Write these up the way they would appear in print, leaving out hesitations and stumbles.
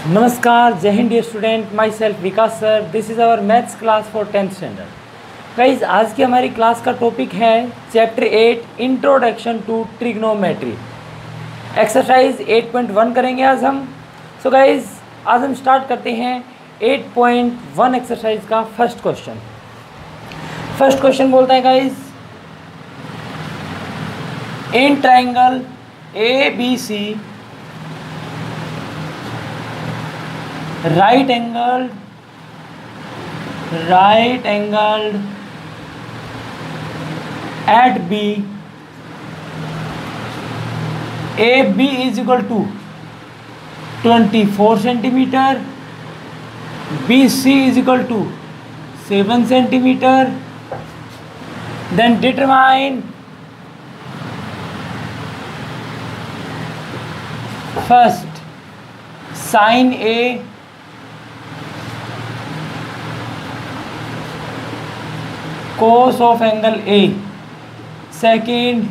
नमस्कार, जय हिंद dear student, myself Vikas sir. This is our maths class for 10th standard. Guys, आज की हमारी क्लास का टॉपिक है chapter 8 introduction to trigonometry. Exercise 8.1 करेंगे आज हम। सो गाइज, आज हम स्टार्ट करते हैं 8.1 एक्सरसाइज का फर्स्ट क्वेश्चन। फर्स्ट क्वेश्चन बोलता है guys, in triangle ABC right angled at B, AB is equal to 24 centimeter, BC is equal to 7 centimeter. Then determine first sin A cos of angle A, second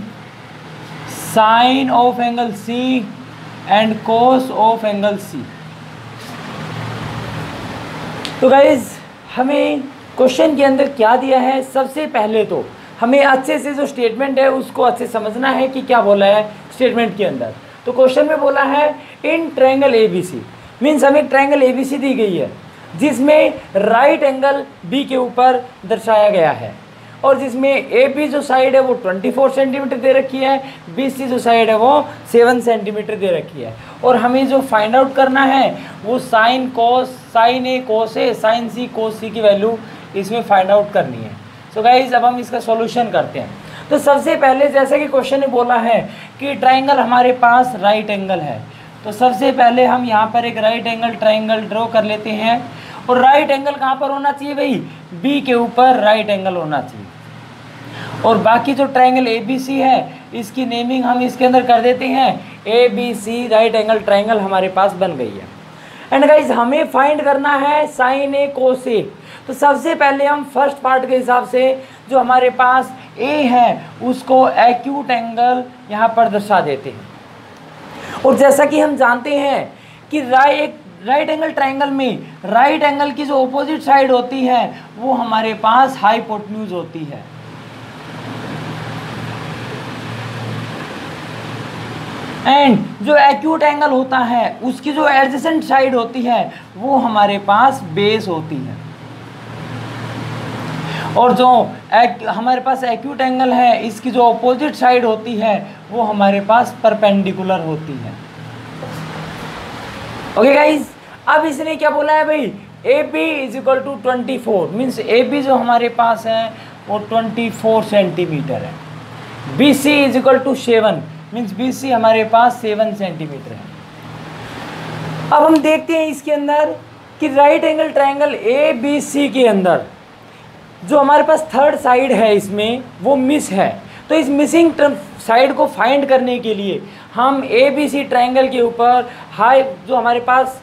sin of angle C and cos of angle C। तो guys, हमें question के अंदर क्या दिया है, सबसे पहले तो हमें अच्छे से जो स्टेटमेंट है उसको अच्छे समझना है कि क्या बोला है स्टेटमेंट के अंदर। तो क्वेश्चन में बोला है इन ट्रायंगल ABC, मीन्स हमें ट्रायंगल ABC दी गई है जिसमें राइट एंगल B के ऊपर दर्शाया गया है और जिसमें AB जो साइड है वो 24 सेंटीमीटर दे रखी है, BC जो साइड है वो 7 सेंटीमीटर दे रखी है। और हमें जो फाइंड आउट करना है वो sine A cos A sine C cos C की वैल्यू इसमें फाइंड आउट करनी है। सो गाइज, अब हम इसका सॉल्यूशन करते हैं। तो सबसे पहले जैसे कि क्वेश्चन ने बोला है कि ट्राइंगल हमारे पास राइट एंगल है, तो सबसे पहले हम यहाँ पर एक राइट एंगल ट्राइंगल ड्रॉ कर लेते हैं। और राइट एंगल कहाँ पर होना चाहिए भाई? बी के ऊपर राइट एंगल होना चाहिए। और बाकी जो ट्राइंगल ABC है इसकी नेमिंग हम इसके अंदर कर देते हैं ABC, राइट एंगल ट्राइंगल हमारे पास बन गई है। एंड गाइज, हमें फाइंड करना है साइन A cos A। तो सबसे पहले हम फर्स्ट पार्ट के हिसाब से जो हमारे पास A है उसको एक्यूट एंगल यहाँ पर दर्शा देते हैं। और जैसा कि हम जानते हैं कि राइट एंगल ट्राइंगल में राइट एंगल की जो ऑपोजिट साइड होती है वो हमारे पास हाइपोटेन्यूज होती है। एंड जो एक्यूट एंगल होता है उसकी जो एडजेसेंट साइड होती है वो हमारे पास बेस होती है। और जो हमारे पास एक्यूट एंगल है इसकी जो ऑपोजिट साइड होती है वो हमारे पास परपेंडिकुलर होती है। ओके गाइज, अब इसने क्या बोला है भाई? AB is equal to 24, means AB जो हमारे पास है वो 24 सेंटीमीटर है। BC is equal to 7, means BC हमारे पास 7 सेंटीमीटर है। अब हम देखते हैं इसके अंदर कि राइट एंगल ट्राइंगल ABC के अंदर जो हमारे पास थर्ड साइड है इसमें वो मिस है। तो इस मिसिंग साइड को फाइंड करने के लिए हम ABC ट्राइंगल के ऊपर जो हमारे पास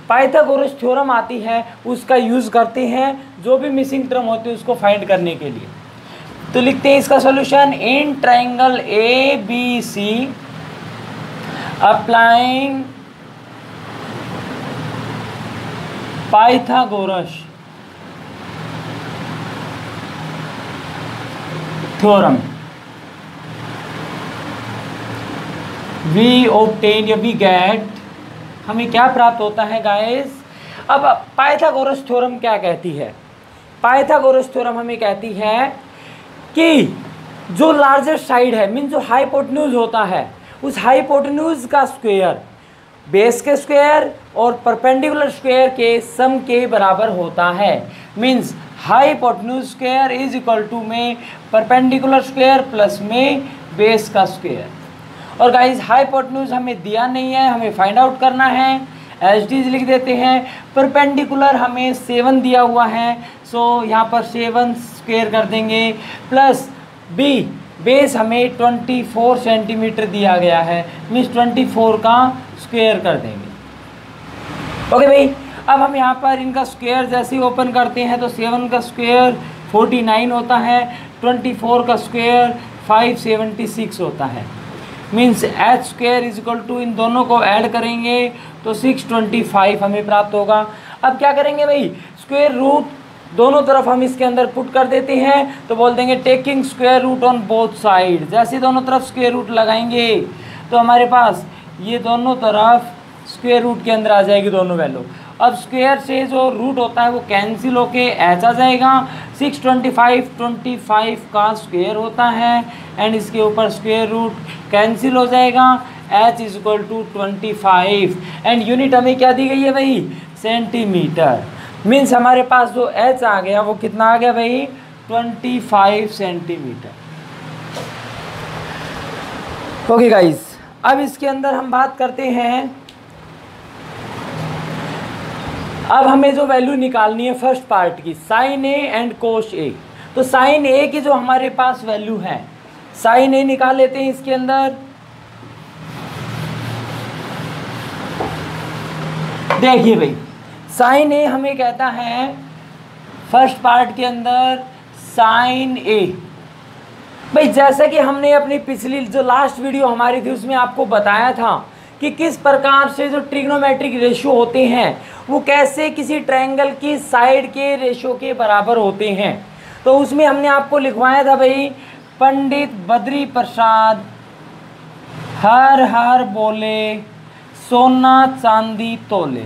पाइथागोरस थ्योरम आती है उसका यूज़ करते हैं जो भी मिसिंग टर्म होती है उसको फाइंड करने के लिए। तो लिखते हैं इसका solution, in triangle ABC applying Pythagoras theorem we obtain या वी गेट, हमें क्या प्राप्त होता है गाइस? अब पाइथागोरस थ्योरम क्या कहती है? पाइथागोरस थ्योरम हमें कहती है कि जो लार्जेस्ट साइड है, मीन जो हाइपोटेन्यूज होता है, उस हाइपोटेन्यूज का स्क्वायर बेस के स्क्वायर और परपेंडिकुलर स्क्वायर के सम के बराबर होता है। Means hypotenuse square is equal to में परपेंडिकुलर स्क्वायर प्लस में बेस का स्क्वायर। और गाइज, हाइपोटेन्यूज हमें दिया नहीं है, हमें फाइंड आउट करना है। एच डी लिख देते हैं। परपेंडिकुलर हमें 7 दिया हुआ है, सो यहाँ पर 7 स्क्वायर कर देंगे प्लस बी बेस हमें 24 सेंटीमीटर दिया गया है, मीन्स 24 का स्क्वायर कर देंगे। ओके भाई, अब हम यहाँ पर इनका स्क्वायर जैसे ही ओपन करते हैं तो 7 का स्क्वायर 49 होता है, 24 का स्क्वायर 576 होता है। Means H square is equal to, इन दोनों को ऐड करेंगे तो 625 हमें प्राप्त होगा। अब क्या करेंगे भाई, स्क्वायर रूट दोनों तरफ हम इसके अंदर पुट कर देते हैं, तो बोल देंगे taking square root on both side. जैसे दोनों तरफ स्क्वायर रूट लगाएंगे तो हमारे पास ये दोनों तरफ स्क्वायर रूट के अंदर आ जाएगी दोनों वैल्यू। अब स्क्वायर से जो रूट होता है वो कैंसिल होके एच आ जाएगा। 625 का स्क्वायर होता है एंड इसके ऊपर स्क्वायर रूट कैंसिल हो जाएगा। H is equal to 25 and unit हमें क्या दी गई है भाई, सेंटीमीटर। मीन्स हमारे पास जो एच आ गया वो कितना आ गया भाई, 25 सेंटीमीटर। ओके गाइस, अब इसके अंदर हम बात करते हैं, अब हमें जो वैल्यू निकालनी है फर्स्ट पार्ट की, साइन ए एंड कोस ए। तो साइन ए की जो हमारे पास वैल्यू है, साइन ए निकाल लेते हैं इसके अंदर। देखिए भाई, साइन ए हमें कहता है फर्स्ट पार्ट के अंदर साइन ए। भाई जैसा कि हमने अपनी पिछली जो लास्ट वीडियो हमारी थी उसमें आपको बताया था कि किस प्रकार से जो ट्रिग्नोमेट्रिक रेशियो होते हैं वो कैसे किसी ट्रायंगल की साइड के रेशियो के बराबर होते हैं। तो उसमें हमने आपको लिखवाया था भाई, पंडित बद्री प्रसाद हर हर बोले सोना चांदी तोले।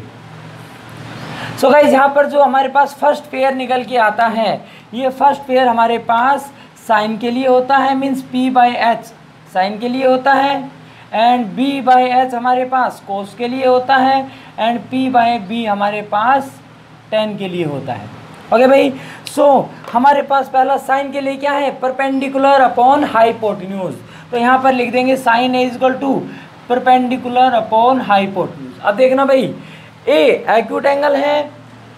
सो गाइस, यहाँ पर जो हमारे पास फर्स्ट पेयर निकल के आता है, ये फर्स्ट पेयर हमारे पास साइन के लिए होता है, मीन्स P/H साइन के लिए होता है, एंड B/H हमारे पास कोस के लिए होता है, एंड P/B हमारे पास टेन के लिए होता है। ओके भाई, सो हमारे पास पहला साइन के लिए क्या है, परपेंडिकुलर अपॉन हाइपोटेन्यूज। तो यहाँ पर लिख देंगे sine A equal to perpendicular upon hypotenuse. अब देखना भाई, ए एक्यूट एंगल है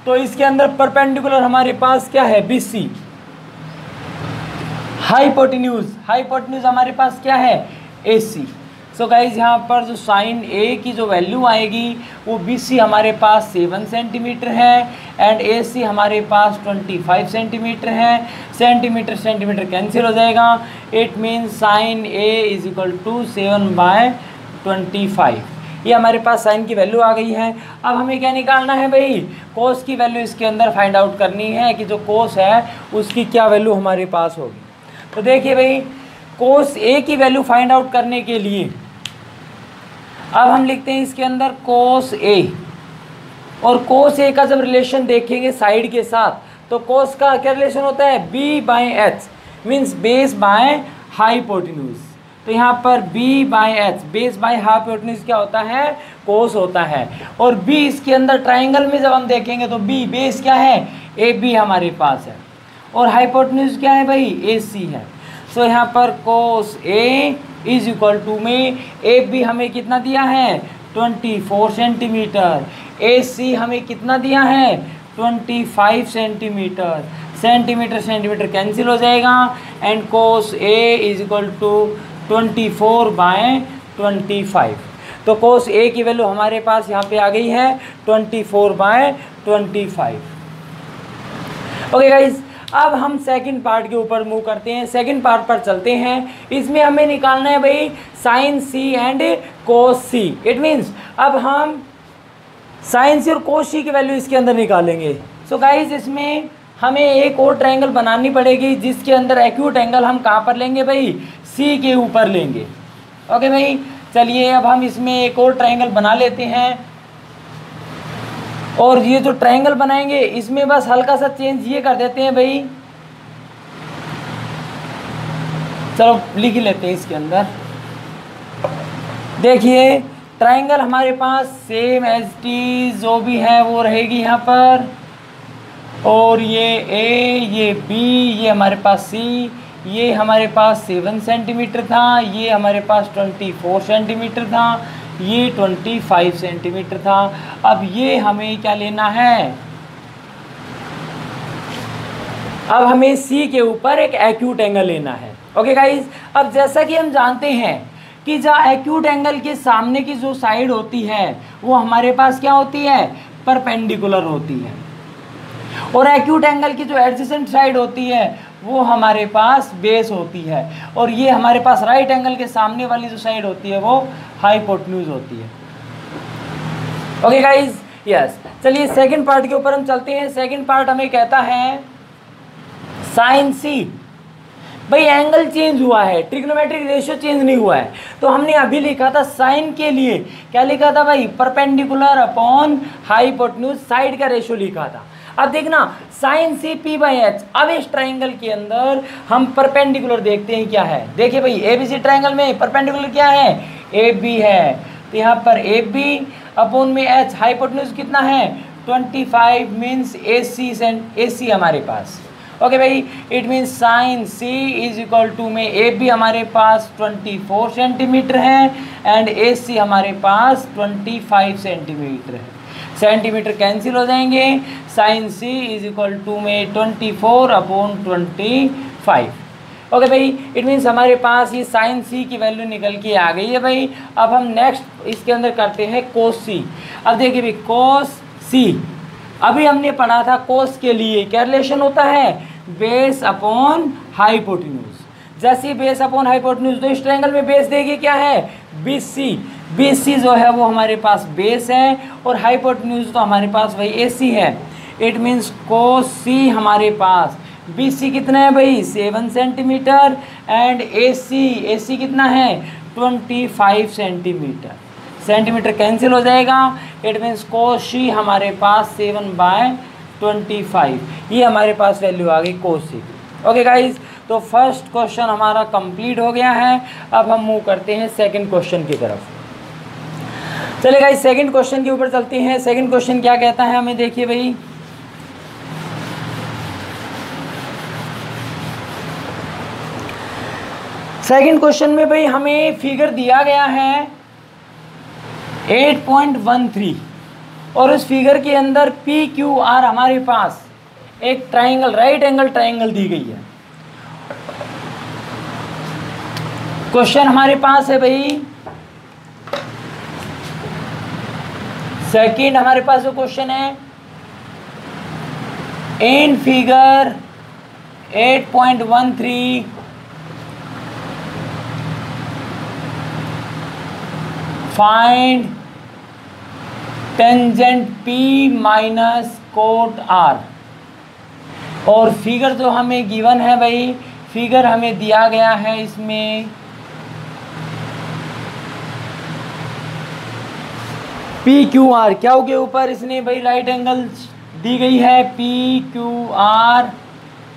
तो इसके अंदर परपेंडिकुलर हमारे पास क्या है, BC। हाइपोटेन्यूज हमारे पास क्या है, AC। सो गाइज, यहाँ पर जो साइन ए की जो वैल्यू आएगी वो BC हमारे पास 7 सेंटीमीटर है एंड AC हमारे पास 25 सेंटीमीटर है। सेंटीमीटर कैंसिल हो जाएगा। It means sine A is equal to 7/25। ये हमारे पास साइन की वैल्यू आ गई है। अब हमें क्या निकालना है भाई, कोस की वैल्यू इसके अंदर फाइंड आउट करनी है कि जो कोस है उसकी क्या वैल्यू हमारे पास होगी। तो देखिए भाई, कोस ए की वैल्यू फाइंड आउट करने के लिए अब हम लिखते हैं इसके अंदर कोस ए, और कोस ए का जब रिलेशन देखेंगे साइड के साथ तो कोस का क्या रिलेशन होता है, B/H means base by hypotenuse. तो यहाँ पर B/H बेस बाय हाइपोटेन्यूज क्या होता है, कोस होता है। और B इसके अंदर ट्राइंगल में जब हम देखेंगे तो B बेस क्या है, AB हमारे पास है, और हाइपोटेन्यूज क्या है भाई, AC है। सो यहाँ पर कोस A इज इक्वल टू में AB हमें कितना दिया है, 24 सेंटीमीटर, AC हमें कितना दिया है, 25 सेंटीमीटर। सेंटीमीटर कैंसिल हो जाएगा and cos A is equal to 24/25। तो कोस A की वैल्यू हमारे पास यहाँ पे आ गई है 24/25। ओके गाइज, अब हम सेकंड पार्ट के ऊपर मूव करते हैं, सेकंड पार्ट पर चलते हैं। इसमें हमें निकालना है भाई sine C and cos C। It means अब हम साइन C और कोस C की वैल्यू इसके अंदर निकालेंगे। सो गाइज, इसमें हमें एक और ट्रायंगल बनानी पड़ेगी जिसके अंदर एक्यूट एंगल हम कहाँ पर लेंगे भाई, C के ऊपर लेंगे। ओके भाई, चलिए अब हम इसमें एक और ट्रायंगल बना लेते हैं, और ये जो ट्रायंगल बनाएंगे इसमें बस हल्का सा चेंज ये कर देते हैं भाई, चलो लिख लेते हैं इसके अंदर। देखिए, ट्रायंगल हमारे पास सेम एज टी जो भी है वो रहेगी यहाँ पर, और ये A, ये B, ये हमारे पास C, ये हमारे पास 7 सेंटीमीटर था, ये हमारे पास 24 सेंटीमीटर था, ये 25 सेंटीमीटर था। अब ये हमें क्या लेना है, अब हमें C के ऊपर एक एक्यूट एंगल लेना है। ओके गाइज, अब जैसा कि हम जानते हैं कि जो एक्यूट एंगल के सामने की जो साइड होती है वो हमारे पास क्या होती है, परपेंडिकुलर होती है, और एक्यूट एंगल की जो एडजेसेंट साइड होती है वो हमारे पास बेस होती है, और ये हमारे पास राइट एंगल के सामने वाली जो साइड होती है वो हाइपोटेन्यूज होती है। Okay guys, yes. चलिए सेकंड पार्ट के ऊपर हम चलते हैं। सेकंड पार्ट हमें कहता है साइन सी। भाई एंगल चेंज हुआ है, ट्रिग्नोमेट्रिक रेशियो चेंज नहीं हुआ है। तो हमने अभी लिखा था साइन के लिए, क्या लिखा था भाई, परपेंडिकुलर अपॉन हाइपोटेन्यूज साइड का रेशियो लिखा था। अब देखना sine C P by H. अब इस ट्राइंगल के अंदर हम परपेंडिकुलर देखते हैं क्या है। देखिए भाई एबीसी ट्राइंगल में परपेंडिकुलर क्या है, ए बी है, तो यहाँ पर ए बी अपॉन में एच, हाइपोटेन्यूज कितना है 25 मीन्स ए सी हमारे पास। ओके भाई, it means sine C is equal to में ए बी हमारे पास 24 सेंटीमीटर है एंड ए सी हमारे पास 25 सेंटीमीटर है। सेंटीमीटर कैंसिल हो जाएंगे, sine C is equal to में 24 अपॉन 25। ओके भाई, इट मीन्स हमारे पास ये साइन सी की वैल्यू निकल के आ गई है भाई। अब हम नेक्स्ट इसके अंदर करते हैं कोस सी। अब देखिए भाई कोस सी, अभी हमने पढ़ा था कोस के लिए क्या रिलेशन होता है, बेस अपॉन हाइपोटेन्यूज। जैसे बेस अपॉन हाइपोटेन्यूज, तो इस ट्रायंगल में बेस देखिए क्या है, BC। BC जो है वो हमारे पास बेस है और हाइपोटेन्यूज तो हमारे पास वही AC है। इट मीन्स कोस सी हमारे पास BC कितना है भाई 7 सेंटीमीटर एंड AC कितना है 25 सेंटीमीटर। सेंटीमीटर कैंसिल हो जाएगा, इट मीन्स कोस सी हमारे पास 7/25, ये हमारे पास वैल्यू आ गई कोस सी। ओके गाइज, तो फर्स्ट क्वेश्चन हमारा कंप्लीट हो गया है। अब हम मूव करते हैं सेकंड क्वेश्चन की तरफ। चलिए गाइज सेकंड क्वेश्चन के ऊपर चलते हैं। सेकंड क्वेश्चन क्या कहता है हमें, देखिए भाई सेकंड क्वेश्चन में भाई हमें फिगर दिया गया है 8.13 और उस फिगर के अंदर PQR हमारे पास एक ट्राइंगल, राइट एंगल ट्राइंगल दी गई है। क्वेश्चन हमारे पास है भाई सेकंड, हमारे पास जो क्वेश्चन है in figure 8.13 find tangent P minus cot R। और फिगर जो हमें गिवन है भाई, फिगर हमें दिया गया है इसमें PQR, क्या के ऊपर इसने भाई राइट एंगल दी गई है PQR,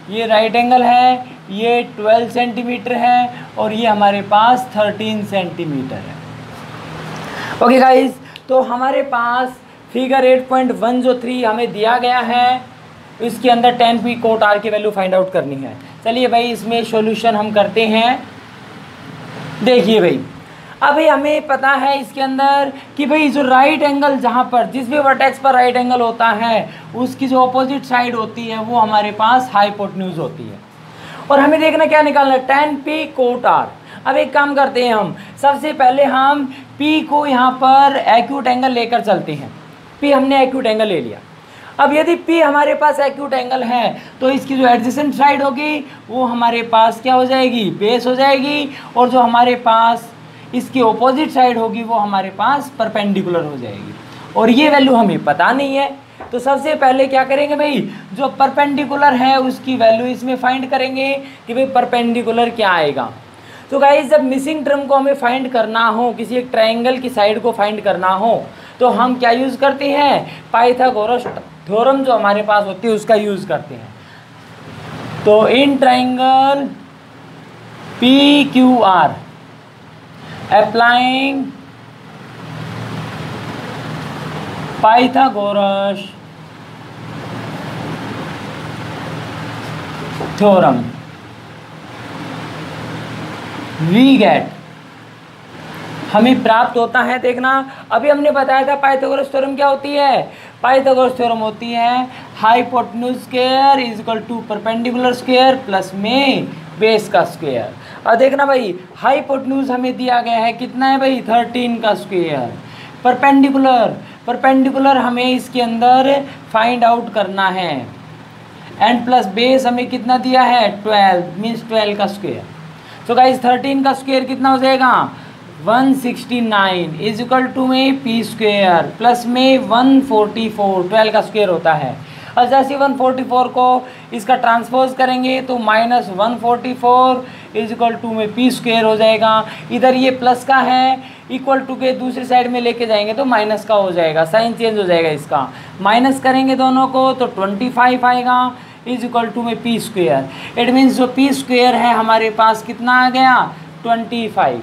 ये राइट एंगल है, ये 12 सेंटीमीटर है और ये हमारे पास 13 सेंटीमीटर है। ओके गाइज, तो हमारे पास फिगर 8.103 हमें दिया गया है, इसके अंदर 10P कोट R की वैल्यू फाइंड आउट करनी है। चलिए भाई इसमें सॉल्यूशन हम करते हैं। देखिए भाई अभी हमें पता है इसके अंदर कि भाई जो राइट एंगल, जहाँ पर जिस भी वर्टेक्स पर राइट एंगल होता है उसकी जो अपोजिट साइड होती है वो हमारे पास हाइपोटेन्यूज होती है। और हमें देखना क्या निकालना है 10P कोट R। अब एक काम करते हैं, हम सबसे पहले हम P को यहाँ पर एक्यूट एंगल लेकर चलते हैं। P हमने एक्यूट एंगल ले लिया। अब यदि P हमारे पास एक्यूट एंगल है तो इसकी जो एडजेसेंट साइड होगी वो हमारे पास क्या हो जाएगी, बेस हो जाएगी, और जो हमारे पास इसकी ऑपोजिट साइड होगी वो हमारे पास परपेंडिकुलर हो जाएगी। और ये वैल्यू हमें पता नहीं है, तो सबसे पहले क्या करेंगे भाई, जो परपेंडिकुलर है उसकी वैल्यू इसमें फाइंड करेंगे कि भाई परपेंडिकुलर क्या आएगा। तो गाइस जब मिसिंग टर्म को हमें फाइंड करना हो, किसी एक ट्रायंगल की साइड को फाइंड करना हो, तो हम क्या यूज़ करते हैं, पाइथागोरस थ्योरम जो हमारे पास होती है उसका यूज़ करते हैं। तो in triangle PQR applying Pythagoras theorem we get, हमें प्राप्त होता है, देखना अभी हमने बताया था पाइथागोरस थ्योरम क्या होती है, पाइथागोरस थ्योरम होती है hypotenuse square is equal to perpendicular square plus में बेस का स्क्वायर। और देखना भाई हाइपोटेन्यूज हमें दिया गया है कितना है भाई 13 का स्क्वायर, परपेंडिकुलर हमें इसके अंदर फाइंड आउट करना है एंड प्लस बेस हमें कितना दिया है 12 मीन्स 12 का स्क्वायर। सो गाइस 13 का स्क्वायर कितना हो जाएगा 169 इज इक्वल टू में पी स्क्वायर प्लस में 144 12 का स्क्वायर होता है। और जैसे 144 को इसका ट्रांसपोज करेंगे तो माइनस 144 इज इक्वल टू में पी स्क्वायर हो जाएगा। इधर ये प्लस का है, इक्वल टू के दूसरी साइड में लेके जाएंगे तो माइनस का हो जाएगा, साइन चेंज हो जाएगा इसका। माइनस करेंगे दोनों को तो 25 आएगा इज इक्वल टू में पी स्क्वायर। इट मीन्स जो पी स्क्वायर है हमारे पास कितना आ गया 25।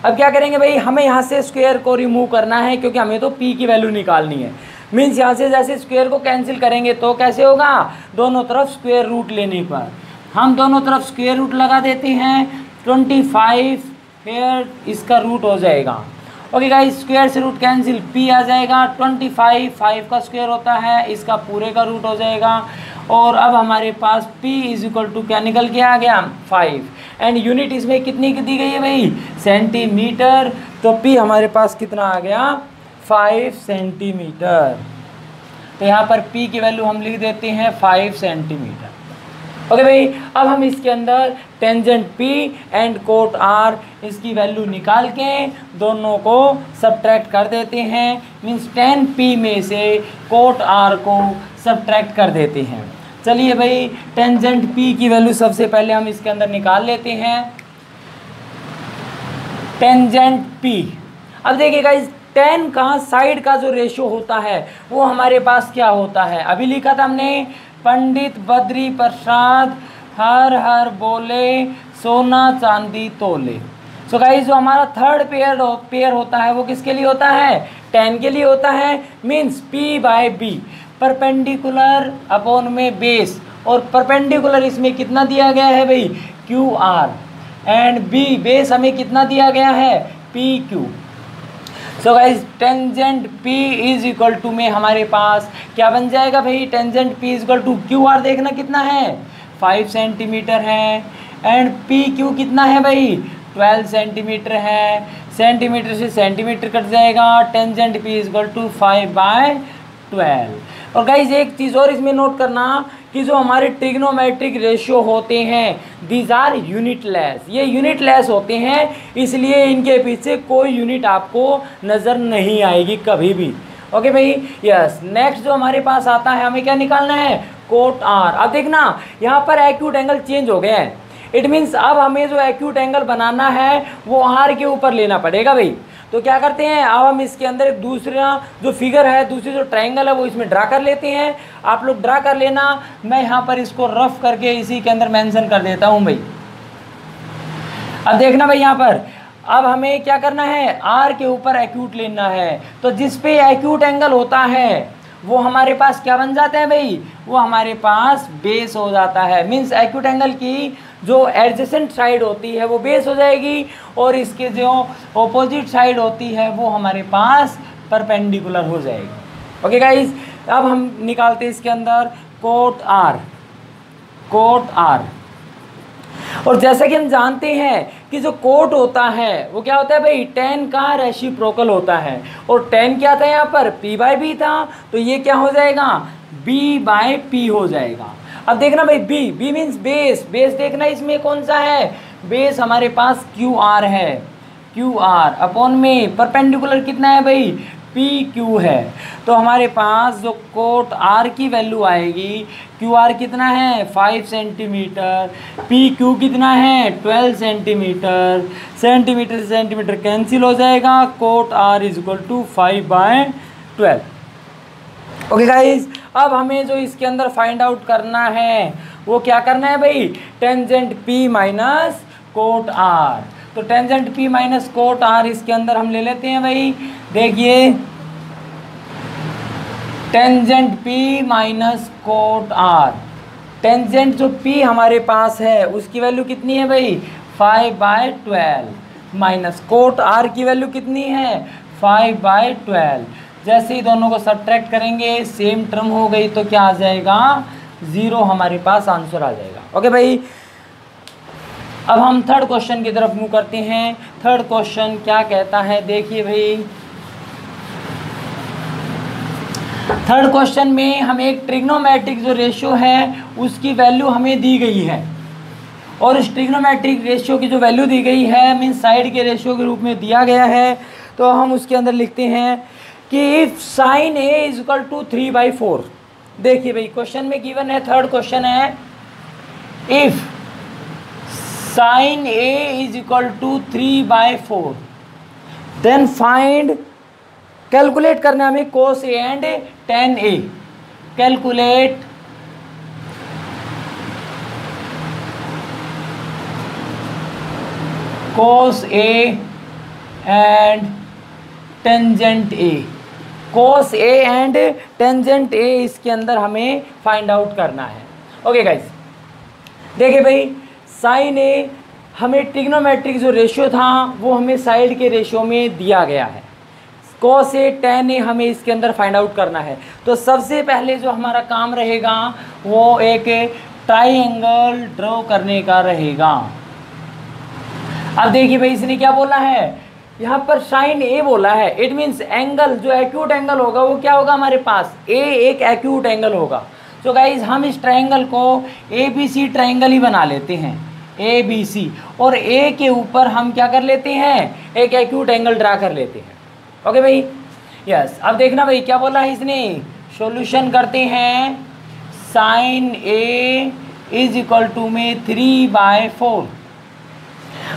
अब क्या करेंगे भाई, हमें यहाँ से स्क्वायर को रिमूव करना है क्योंकि हमें तो पी की वैल्यू निकालनी है। मीन्स यहाँ से जैसे स्क्वायर को कैंसिल करेंगे तो कैसे होगा, दोनों तरफ स्क्वायर रूट लेने पर हम दोनों तरफ स्क्वायर रूट लगा देते हैं। 25 फिर इसका रूट हो जाएगा। ओके गाइस, स्क्वायर से रूट कैंसिल, पी आ जाएगा 25 5 का स्क्वायर होता है, इसका पूरे का रूट हो जाएगा। और अब हमारे पास p इज इक्वल टू क्या निकल के आ गया 5 एंड यूनिट इसमें कितनी की दी गई है भाई सेंटीमीटर। तो p हमारे पास कितना आ गया 5 सेंटीमीटर। तो यहाँ पर p की वैल्यू हम लिख देते हैं 5 सेंटीमीटर। ओके भाई, अब हम इसके अंदर tangent p and cot r इसकी वैल्यू निकाल के दोनों को सब्ट्रैक्ट कर देते हैं। मीन्स tan p में से कोट r को सब्ट्रैक्ट कर देते हैं। चलिए भाई, टेंजेंट p की वैल्यू सबसे पहले हम इसके अंदर निकाल लेते हैं। टेंजेंट p, अब देखिएगा इस tan का साइड का जो रेशियो होता है वो हमारे पास क्या होता है, अभी लिखा था हमने, पंडित बद्री प्रसाद हर हर बोले सोना चांदी तोले। सो गाइस, जो हमारा थर्ड पेयर होता है वो किसके लिए होता है, tan के लिए होता है। Means p by b, perpendicular upon में बेस, और परपेंडिकुलर इसमें कितना दिया गया है भाई QR, एंड b बेस हमें कितना दिया गया है PQ। So guys, tangent p is equal to में हमारे पास क्या बन जाएगा भाई, tangent p is equal to QR देखना कितना है 5 सेंटीमीटर है, एंड PQ कितना है भाई 12 सेंटीमीटर है। सेंटीमीटर से सेंटीमीटर कट जाएगा, tangent p is equal to 5/12। और गाइज एक चीज़ और इसमें नोट करना कि जो हमारे ट्रिग्नोमेट्रिक रेशियो होते हैं दीज आर यूनिटलेस, ये यूनिटलेस होते हैं, इसलिए इनके पीछे कोई यूनिट आपको नज़र नहीं आएगी कभी भी। ओके भाई, यस। नेक्स्ट जो हमारे पास आता है, हमें क्या निकालना है कोट R। अब देखना यहाँ पर एक्यूट एंगल चेंज हो गया है। इट मीन्स अब हमें जो एक्यूट एंगल बनाना है वो R के ऊपर लेना पड़ेगा भाई। तो क्या करते हैं, अब हम इसके अंदर एक दूसरा जो फिगर है, दूसरी जो ट्रायंगल है वो इसमें ड्रा कर लेते हैं। आप लोग ड्रा कर लेना, मैं यहाँ पर इसको रफ करके इसी के अंदर मेंशन कर देता हूँ भाई। अब देखना भाई, यहाँ पर अब हमें क्या करना है, R के ऊपर एक्यूट लेना है। तो जिस पे एक्यूट एंगल होता है वो हमारे पास क्या बन जाता है भाई, वो हमारे पास बेस हो जाता है। मीन्स एक्यूट एंगल की जो एडजेसेंट साइड होती है वो बेस हो जाएगी, और इसके जो ऑपोजिट साइड होती है वो हमारे पास परपेंडिकुलर हो जाएगी। ओके गाइज, अब हम निकालते हैं इसके अंदर कोट R। कोट R, और जैसा कि हम जानते हैं कि जो कोट होता है वो क्या होता है भाई tan का रेसिप्रोकल होता है, और tan क्या था यहाँ पर p/b था, तो ये क्या हो जाएगा b/p हो जाएगा। अब देखना भाई b मीन्स बेस, बेस देखना इसमें कौन सा है, बेस हमारे पास QR है, QR अपॉन में परपेंडिकुलर कितना है भाई PQ है। तो हमारे पास जो कोट R की वैल्यू आएगी, QR कितना है 5 सेंटीमीटर, PQ कितना है 12 सेंटीमीटर। सेंटीमीटर से सेंटीमीटर कैंसिल हो जाएगा, cot R is equal to 5/12। Okay guys, अब हमें जो इसके अंदर फाइंड आउट करना है वो क्या करना है भाई, tangent P minus cot R। तो tangent P minus cot R इसके अंदर हम ले लेते हैं भाई। देखिए, tangent P minus cot R, tangent जो P हमारे पास है उसकी वैल्यू कितनी है भाई 5/12, माइनस कोट R की वैल्यू कितनी है 5/12। जैसे ही दोनों को सब्ट्रैक्ट करेंगे सेम टर्म हो गई तो क्या आ जाएगा 0, हमारे पास आंसर आ जाएगा। ओके भाई, अब हम थर्ड क्वेश्चन की तरफ मूव करते हैं। थर्ड क्वेश्चन क्या कहता है, देखिए भाई, थर्ड क्वेश्चन में हमें एक ट्रिग्नोमेट्रिक जो रेशियो है उसकी वैल्यू हमें दी गई है, और इस ट्रिग्नोमेट्रिक रेशियो की जो वैल्यू दी गई है मीन साइड के रेशियो के रूप में दिया गया है। तो हम उसके अंदर लिखते हैं कि if sine A is equal to 3/4। देखिए भाई क्वेश्चन में गिवन है, थर्ड क्वेश्चन है, if sine A is equal to 3/4 then find, calculate करना है हमें cos A and tan A. Calculate cos A and tangent A. Cos A and tangent A इसके अंदर हमें फाइंड आउट करना है। ओके गाइस, देखिए भाई साइन ए हमें ट्रिग्नोमेट्रिक जो रेशियो था वो हमें साइड के रेशियो में दिया गया है। कोस ए टेन ए हमें इसके अंदर फाइंड आउट करना है। तो सबसे पहले जो हमारा काम रहेगा वो एक ट्राइंगल ड्रॉ करने का रहेगा। अब देखिए भाई इसने क्या बोला है, यहाँ पर साइन ए बोला है, इट मीन्स एंगल जो एक्यूट एंगल होगा वो क्या होगा हमारे पास, ए एक एक्यूट एंगल होगा। तो गाइज हम इस ट्राइंगल को ए बी सी ट्राइंगल ही बना लेते हैं, ए बी सी, और ए के ऊपर हम क्या कर लेते हैं, एक एक्यूट एंगल ड्रा कर लेते हैं। ओके भाई, यस। अब देखना भाई क्या बोला है इसने, सॉल्यूशन करते हैं, sine A is equal to में 3/4।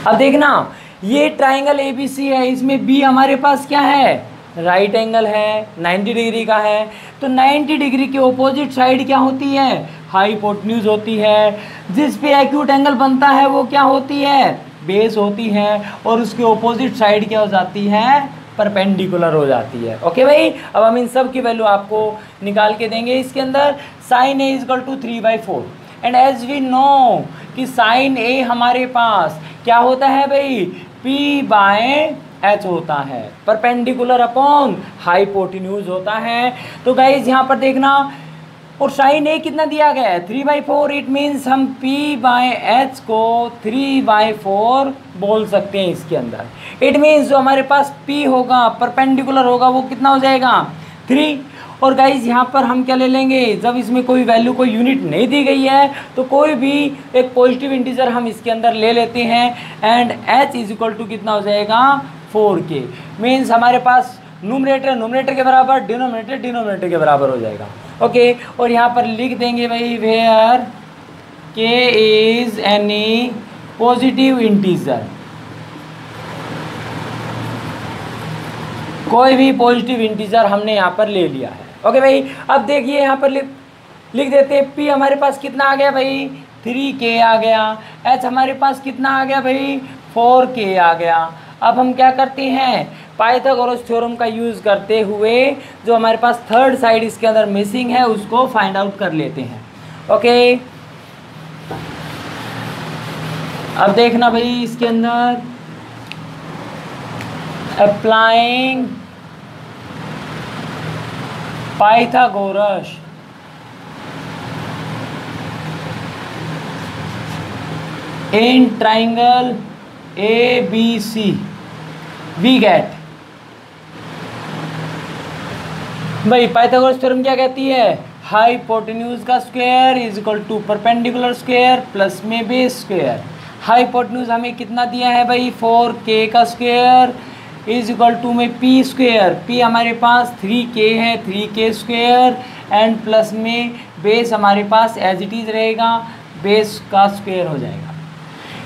अब देखना ये ट्राइंगल ए बी सी है, इसमें बी हमारे पास क्या है, राइट एंगल है, 90 डिग्री का है। तो 90 डिग्री के ऑपोजिट साइड क्या होती है, हाइपोटेन्यूज होती है। जिस पे एक्यूट एंगल बनता है वो क्या होती है, बेस होती है, और उसके ऑपोजिट साइड क्या हो जाती है, परपेंडिकुलर हो जाती है। ओके भाई, अब हम इन सब की वैल्यू आपको निकाल के देंगे इसके अंदर। Sine A is equal to 3/4 and as we know कि साइन ए हमारे पास क्या होता है भाई, P/H होता है, परपेंडिकुलर अपॉन हाइपोटेन्यूज होता है। तो गाइज यहाँ पर देखना, और साइन ए कितना दिया गया है 3/4, इट मीन्स हम P/H को 3/4 बोल सकते हैं इसके अंदर। इट मीन्स जो हमारे पास P होगा परपेंडिकुलर होगा वो कितना हो जाएगा 3। और गाइज यहाँ पर हम क्या ले लेंगे, जब इसमें कोई वैल्यू कोई यूनिट नहीं दी गई है तो कोई भी एक पॉजिटिव इंटीजर हम इसके अंदर ले लेते हैं, and h is equal to कितना हो जाएगा 4k। मीन्स हमारे पास न्यूमरेटर के बराबर, डिनोमिनेटर के बराबर हो जाएगा। ओके, और यहाँ पर लिख देंगे भाई where k is any positive integer, कोई भी पॉजिटिव इंटीजर हमने यहाँ पर ले लिया है। ओके भाई, अब देखिए यहाँ पर लिख देते हैं, P हमारे पास कितना आ गया भाई 3k आ गया, H हमारे पास कितना आ गया भाई 4k आ गया। अब हम क्या करते हैं, पाइथागोरस थ्योरम का यूज़ करते हुए जो हमारे पास थर्ड साइड इसके अंदर मिसिंग है उसको फाइंड आउट कर लेते हैं। ओके, अब देखना भाई इसके अंदर applying Pythagoras in triangle ABC we get, भाई पाइथागोरस थ्योरम क्या कहती है, हाइपोटेन्यूज का square is equal to perpendicular square plus में बेस स्क्वायर। हाइपोटेन्यूज हमें कितना दिया है भाई 4k का स्क्वायर इज इक्वल टू में p स्क्वायर, p हमारे पास 3k है, 3k स्क्वायर, एंड प्लस में बेस हमारे पास एज इट इज़ रहेगा, बेस का स्क्वायर हो जाएगा।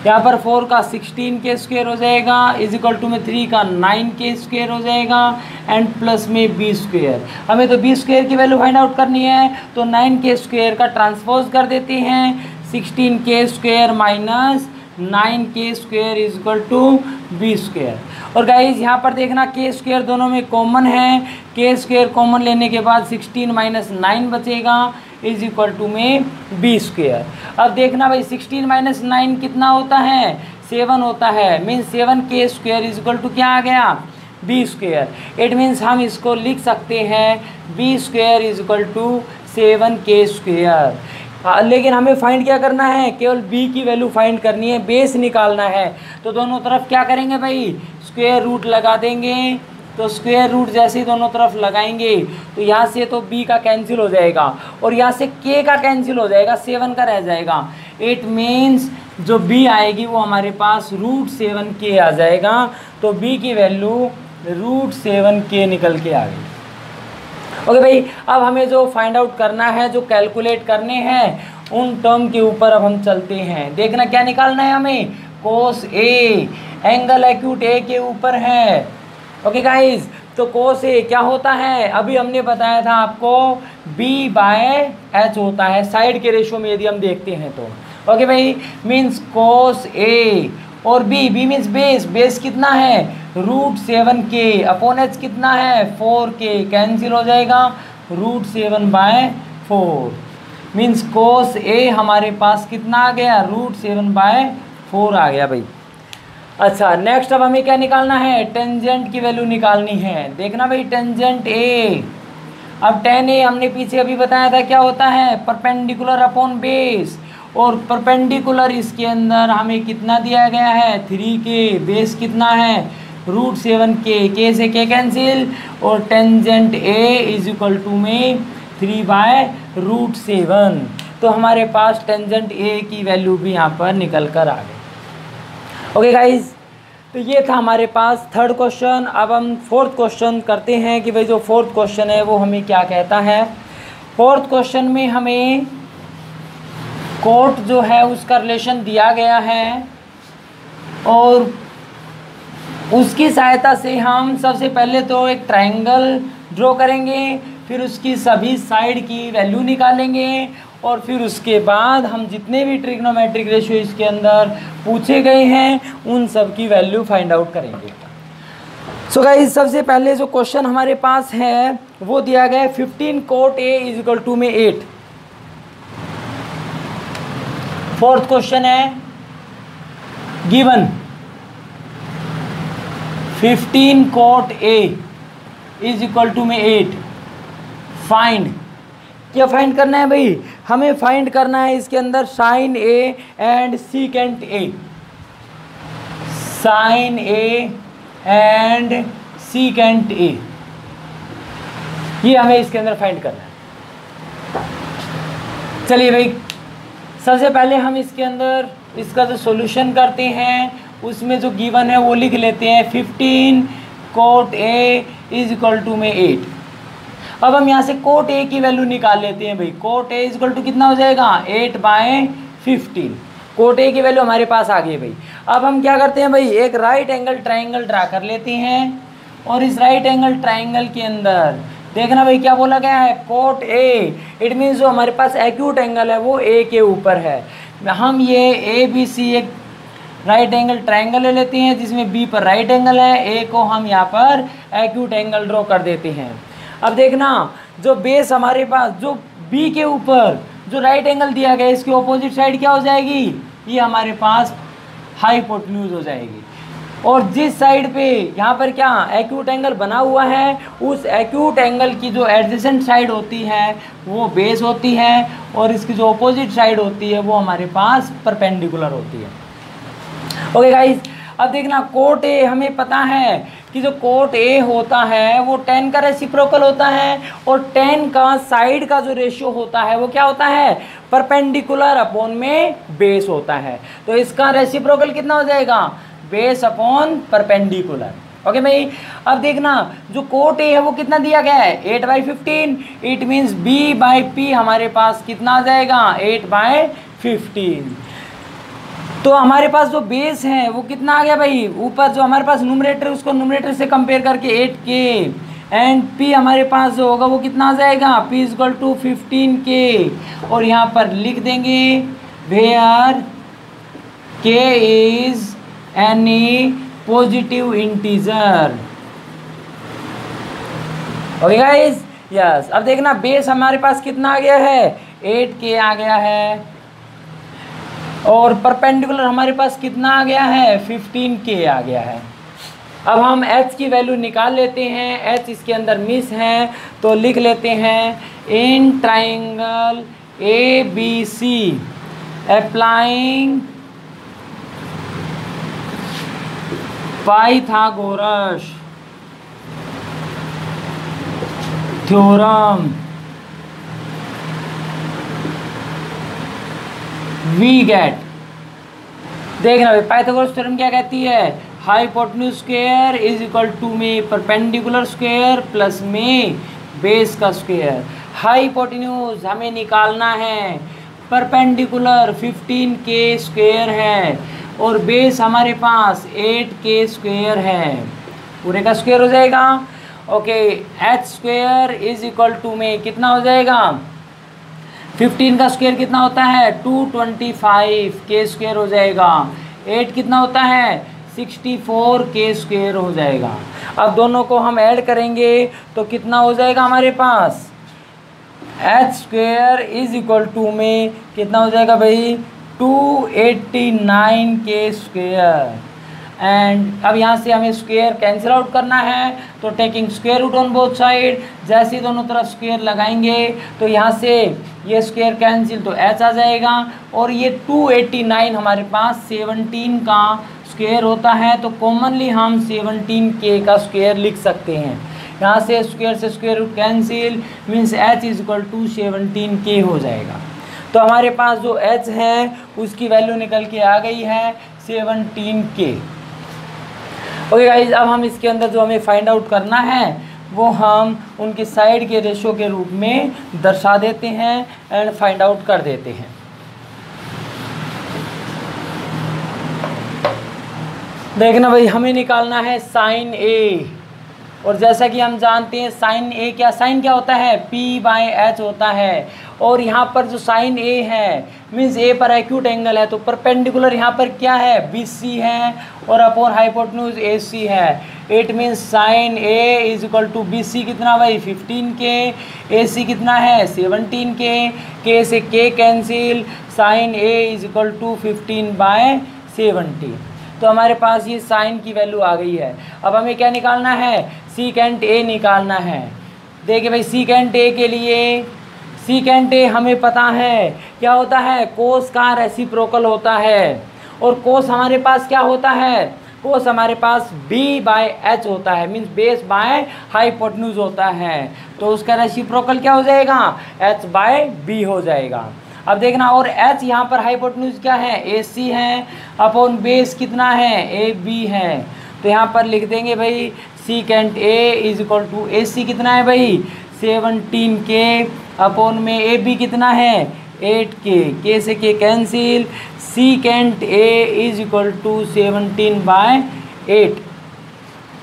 यहाँ पर 4 का 16k स्क्वायर हो जाएगा इज इक्वल टू में 3 का 9k स्क्वायर हो जाएगा, एंड प्लस में b स्क्वायर। हमें तो b स्क्वायर की वैल्यू फाइंड आउट करनी है, तो 9k स्क्वायर का ट्रांसपोज कर देते हैं, 16k square minus 9k square is equal to b square. और गाइज यहाँ पर देखना k स्क्वायर दोनों में कॉमन है, k स्क्वायर कॉमन लेने के बाद 16 माइनस 9 बचेगा इज इक्वल टू में b स्क्वायर। अब देखना भाई 16 माइनस 9 कितना होता है 7 होता है, means 7k square is equal to क्या आ गया b स्क्वायर। इट मीन्स हम इसको लिख सकते हैं b square is equal to 7k square. लेकिन हमें फाइंड क्या करना है, केवल b की वैल्यू फाइंड करनी है, बेस निकालना है। तो दोनों तरफ क्या करेंगे भाई, स्क्वायर रूट लगा देंगे, तो स्क्वायर रूट जैसे ही दोनों तरफ लगाएंगे तो यहाँ से तो b का कैंसिल हो जाएगा और यहाँ से k का कैंसिल हो जाएगा, 7 का रह जाएगा। इट मीन्स जो b आएगी वो हमारे पास √7k आ जाएगा। तो b की वैल्यू √7k निकल के आ गई। ओके भाई, अब हमें जो फाइंड आउट करना है, जो कैलकुलेट करने हैं, उन टर्म के ऊपर अब हम चलते हैं। देखना क्या निकालना है हमें, कोस ए, एंगल एक्यूट ए के ऊपर है। ओके गाइज, तो कोस ए क्या होता है, अभी हमने बताया था आपको b/h होता है साइड के रेशियो में यदि हम देखते हैं तो। ओके भाई, मीन्स कोस ए और b मीन्स बेस कितना है √7k अपॉन h कितना है 4k, कैंसिल हो जाएगा √7/4 मीन्स कोस ए हमारे पास कितना आ गया √7/4 आ गया भाई। अच्छा, नेक्स्ट अब हमें क्या निकालना है, टेंजेंट की वैल्यू निकालनी है। देखना भाई, टेंजेंट ए, अब tan ए हमने पीछे अभी बताया था क्या होता है, परपेंडिकुलर अपॉन बेस, और परपेंडिकुलर इसके अंदर हमें कितना दिया गया है 3k, बेस कितना है √7k, k से k कैंसिल, और tangent A is equal to में 3/√7। तो हमारे पास टेंजेंट ए की वैल्यू भी यहाँ पर निकल कर आ गई। ओके गाइज, तो ये था हमारे पास थर्ड क्वेश्चन। अब हम फोर्थ क्वेश्चन करते हैं कि भाई जो फोर्थ क्वेश्चन है वो हमें क्या कहता है। फोर्थ क्वेश्चन में हमें कोट जो है उसका रिलेशन दिया गया है और उसकी सहायता से हम सबसे पहले तो एक ट्रायंगल ड्रॉ करेंगे, फिर उसकी सभी साइड की वैल्यू निकालेंगे और फिर उसके बाद हम जितने भी ट्रिग्नोमेट्रिक रेशियो इसके अंदर पूछे गए हैं उन सब की वैल्यू फाइंड आउट करेंगे। सो गाइस, सबसे पहले जो क्वेश्चन हमारे पास है वो दिया गया है 15 cot A is equal to में 8। फोर्थ क्वेश्चन है given 15 cot A is equal to में 8। फाइंड, क्या फाइंड करना है भाई, हमें फाइंड करना है इसके अंदर sine A and secant A, sine A and secant A, ये हमें इसके अंदर फाइंड करना है। चलिए भाई, सबसे पहले हम इसके अंदर इसका जो सॉल्यूशन करते हैं उसमें जो गिवन है वो लिख लेते हैं 15 cot A is equal to में 8। अब हम यहाँ से कोट ए की वैल्यू निकाल लेते हैं भाई। Cot A is equal to कितना हो जाएगा 8/15। कोट ए की वैल्यू हमारे पास आ गई भाई। अब हम क्या करते हैं भाई, एक राइट एंगल ट्राइंगल ड्रा कर लेते हैं और इस राइट एंगल ट्राइंगल के अंदर देखना भाई क्या बोला गया है, कोट ए, इट मीन्स जो हमारे पास एक्यूट एंगल है वो ए के ऊपर है। हम ये ए बी सी एक राइट एंगल ट्राइंगल ले लेते हैं जिसमें बी पर राइट एंगल है, ए को हम यहाँ पर एक्यूट एंगल ड्रॉ कर देते हैं। अब देखना, जो बेस हमारे पास जो बी के ऊपर जो राइट एंगल दिया गया है इसकी ऑपोजिट साइड क्या हो जाएगी, ये हमारे पास हाइपोटेन्यूज हो जाएगी। और जिस साइड पे यहाँ पर क्या एक्यूट एंगल बना हुआ है उस एक्यूट एंगल की जो एडजेसेंट साइड होती है वो बेस होती है और इसकी जो ऑपोजिट साइड होती है वो हमारे पास परपेंडिकुलर होती है। ओके गाइस, अब देखना कोट ए, हमें पता है कि जो कोट ए होता है वो tan का रेसिप्रोकल होता है और tan का साइड का जो रेशियो होता है वो क्या होता है, परपेंडिकुलर अपॉन में बेस होता है। तो इसका रेसिप्रोकल कितना हो जाएगा, बेस अपॉन परपेंडिकुलर। ओके भाई, अब देखना जो कोट ए है वो कितना दिया गया है 8/15, इट मीन्स b/p हमारे पास कितना आ जाएगा 8/15। तो हमारे पास जो बेस है वो कितना आ गया भाई, ऊपर जो हमारे पास न्यूमरेटर उसको न्यूमरेटर से कंपेयर करके 8k एंड p हमारे पास जो होगा वो कितना आ जाएगा p is equal to 15k और यहाँ पर लिख देंगे where k is any positive integer. Okay guys, yes. अब देखना बेस हमारे पास कितना आ गया है 8k आ गया है और परपेंडिकुलर हमारे पास कितना आ गया है 15k आ गया है। अब हम h की वैल्यू निकाल लेते हैं, h इसके अंदर मिस है तो लिख लेते हैं in triangle ABC applying Pythagoras theorem we get, देखना भाई पाइथागोरस थ्योरम क्या कहती है, hypotenuse square is equal to में परपेंडिकुलर स्क्वायर प्लस में बेस का स्क्वायर। हाइपोटेन्यूज हमें निकालना है, परपेंडिकुलर 15 के स्क्वायर है और बेस हमारे पास 8 के स्क्वायर है, पूरे का स्क्वायर हो जाएगा। Okay, H square is equal to में कितना हो जाएगा, 15 का स्क्वायर कितना होता है 225 के स्क्वायर हो जाएगा, 8 कितना होता है 64 के स्क्वायर हो जाएगा। अब दोनों को हम ऐड करेंगे तो कितना हो जाएगा हमारे पास, H square is equal to में कितना हो जाएगा भाई 289 के स्क्वायर। एंड अब यहाँ से हमें स्क्वायर कैंसिल आउट करना है, तो taking square root on both side, जैसे ही दोनों तरफ स्क्वायर लगाएंगे तो यहाँ से ये स्क्वायर कैंसिल तो एच आ जाएगा, और ये 289 हमारे पास 17 का स्क्वायर होता है, तो कॉमनली हम 17 के का स्क्वायर लिख सकते हैं। यहाँ से square root cancel means H is equal to 17 k हो जाएगा। तो हमारे पास जो एच है उसकी वैल्यू निकल के आ गई है 17 के। ओके गाइज, अब हम इसके अंदर जो हमें फाइंड आउट करना है वो हम उनके साइड के रेशो के रूप में दर्शा देते हैं एंड फाइंड आउट कर देते हैं। देखना भाई, हमें निकालना है साइन ए, और जैसा कि हम जानते हैं साइन ए क्या, साइन क्या होता है P/H होता है, और यहाँ पर जो साइन ए है मीन्स ए पर एक्यूट एंगल है, तो परपेंडिकुलर यहाँ पर क्या है BC है और अपॉन हाइपोटेन्यूज AC है। It means sine A is equal to BC कितना भाई 15 के, AC कितना है 17 के से k cancel, sine A is equal to 15/70। तो हमारे पास ये साइन की वैल्यू आ गई है। अब हमें क्या निकालना है, सीकेंट ए निकालना है। देखिए भाई, सीकेंट ए के लिए सीकेंट ए हमें पता है क्या होता है, कोस का रेसिप्रोकल होता है, और कोस हमारे पास क्या होता है, कोस हमारे पास B/H होता है, मीन्स बेस बाय हाइपोटेन्यूज होता है, तो उसका रेसिप्रोकल क्या हो जाएगा H/B हो जाएगा। अब देखना, और H यहाँ पर हाइपोटेन्यूज क्या है AC है, अपॉन बेस कितना है AB है, तो यहाँ पर लिख देंगे भाई secant A is equal to AC कितना है भाई 17 के, अपॉन में AB कितना है 8 के से k cancel, secant A is equal to 17/8।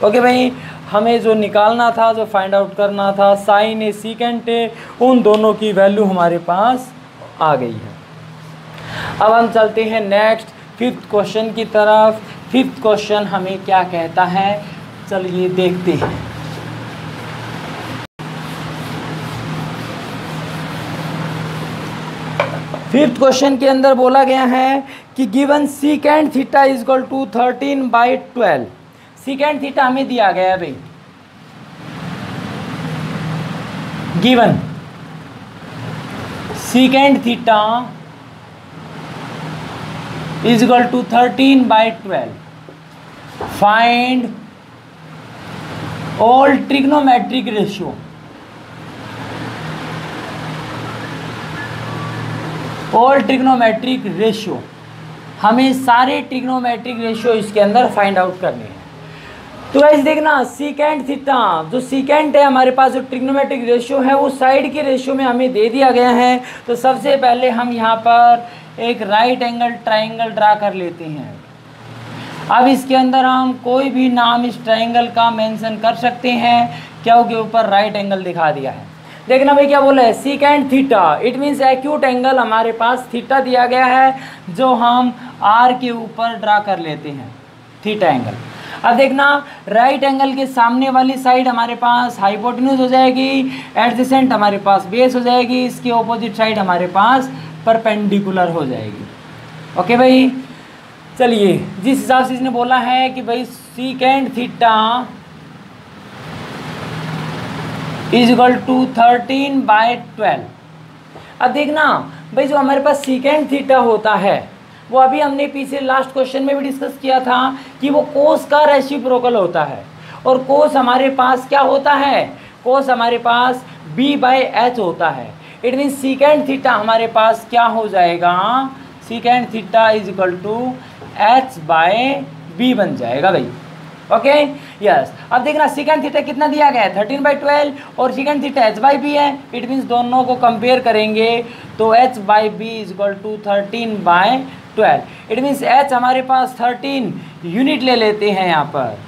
Okay भाई, हमें जो निकालना था, जो फाइंड आउट करना था साइन ए सीकेंट ए, उन दोनों की वैल्यू हमारे पास आ गई है। अब हम चलते हैं नेक्स्ट 5th क्वेश्चन की तरफ। 5th क्वेश्चन हमें क्या कहता है, चलिए देखते हैं। फिफ्थ क्वेश्चन के अंदर बोला गया है कि given secant theta is equal to 13/12। Secant theta हमें दिया गया है भाई, given secant theta is equal to 13/12। Find all trigonometric ratio. All trigonometric ratio, हमें सारे ट्रिग्नोमेट्रिक रेशियो इसके अंदर फाइंड आउट करने हैं। तो ऐसे देखना, सीकेंट थीटा जो सीकेंट है हमारे पास, जो ट्रिग्नोमेट्रिक रेशियो है वो साइड के रेशियो में हमें दे दिया गया है। तो सबसे पहले हम यहाँ पर एक राइट एंगल ट्राइंगल ड्रा कर लेते हैं। अब इसके अंदर हम कोई भी नाम इस ट्राइंगल का मेंशन कर सकते हैं, क्योंकि ऊपर राइट एंगल दिखा दिया है। देखना भाई क्या बोला है, secant theta, it means acute angle हमारे पास थीटा दिया गया है, जो हम आर के ऊपर ड्रा कर लेते हैं थीटा एंगल। अब देखना, राइट एंगल के सामने वाली साइड हमारे पास हाइपोटेन्यूज हो जाएगी, एडजेसेंट हमारे पास बेस हो जाएगी, इसके ऑपोजिट साइड हमारे पास परपेंडिकुलर हो जाएगी। ओके भाई, चलिए जिस हिसाब से इसने बोला है कि भाई secant theta is equal to 13/12। अब देखना भाई, जो हमारे पास सीकेंट थीटा होता है वो अभी हमने पीछे लास्ट क्वेश्चन में भी डिस्कस किया था कि वो कोस का रेसिप्रोकल होता है, और कोस हमारे पास क्या होता है, कोस हमारे पास बी बाई एच होता है। इट मीन सीकेंड थीटा हमारे पास क्या हो जाएगा, secant theta is equal to H by B बन जाएगा भाई। ओके यस, अब देखना सीकेंड थीटा कितना दिया गया है 13/12 और secant theta H by B है। इट मीन्स दोनों को कंपेयर करेंगे तो H by B is equal to 13/12। It means H हमारे पास 13 यूनिट ले लेते हैं यहाँ पर,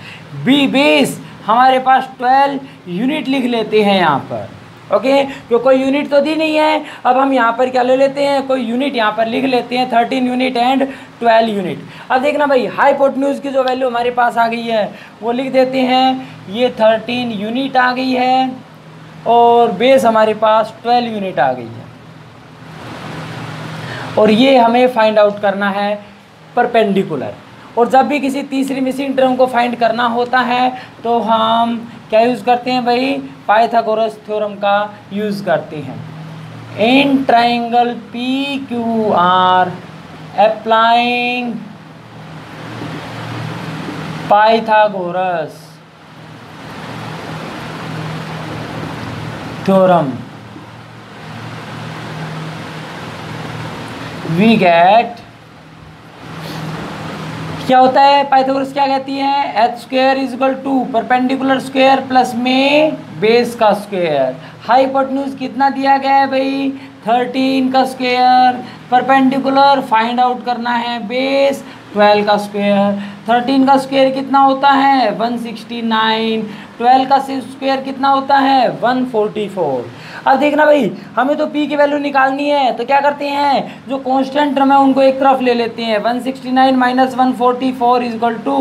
बी 20 हमारे पास 12 यूनिट लिख लेते हैं यहाँ पर। ओके क्योंकि कोई यूनिट तो दी नहीं है, अब हम यहाँ पर क्या ले लेते हैं, कोई यूनिट यहाँ पर लिख लेते हैं 13 यूनिट एंड 12 यूनिट। अब देखना भाई हाइपोटेन्यूज की जो वैल्यू हमारे पास आ गई है वो लिख देते हैं, ये 13 यूनिट आ गई है और बेस हमारे पास 12 यूनिट आ गई है। और ये हमें फाइंड आउट करना है परपेंडिकुलर। और जब भी किसी तीसरी मिसिंग टर्म को फाइंड करना होता है तो हम क्या यूज़ करते हैं भाई, पाइथागोरस थ्योरम का यूज़ करते हैं। In triangle P Q R applying Pythagoras theorem we get, क्या होता है पाइथागोरस क्या कहती है, H square is equal to perpendicular square plus में बेस का स्क्वायर। हाइपोटेन्यूज कितना दिया गया है भाई 13 का स्क्वायर, परपेंडिकुलर फाइंड आउट करना है बेस 12 का स्क्वायर। 13 का स्क्वायर कितना होता है 169, 12 का स्क्वायर कितना होता है 144। अब देखना भाई हमें तो p की वैल्यू निकालनी है, तो क्या करते हैं जो कांस्टेंट टर्म है उनको एक तरफ ले लेते हैं। 169 minus 144 is equal to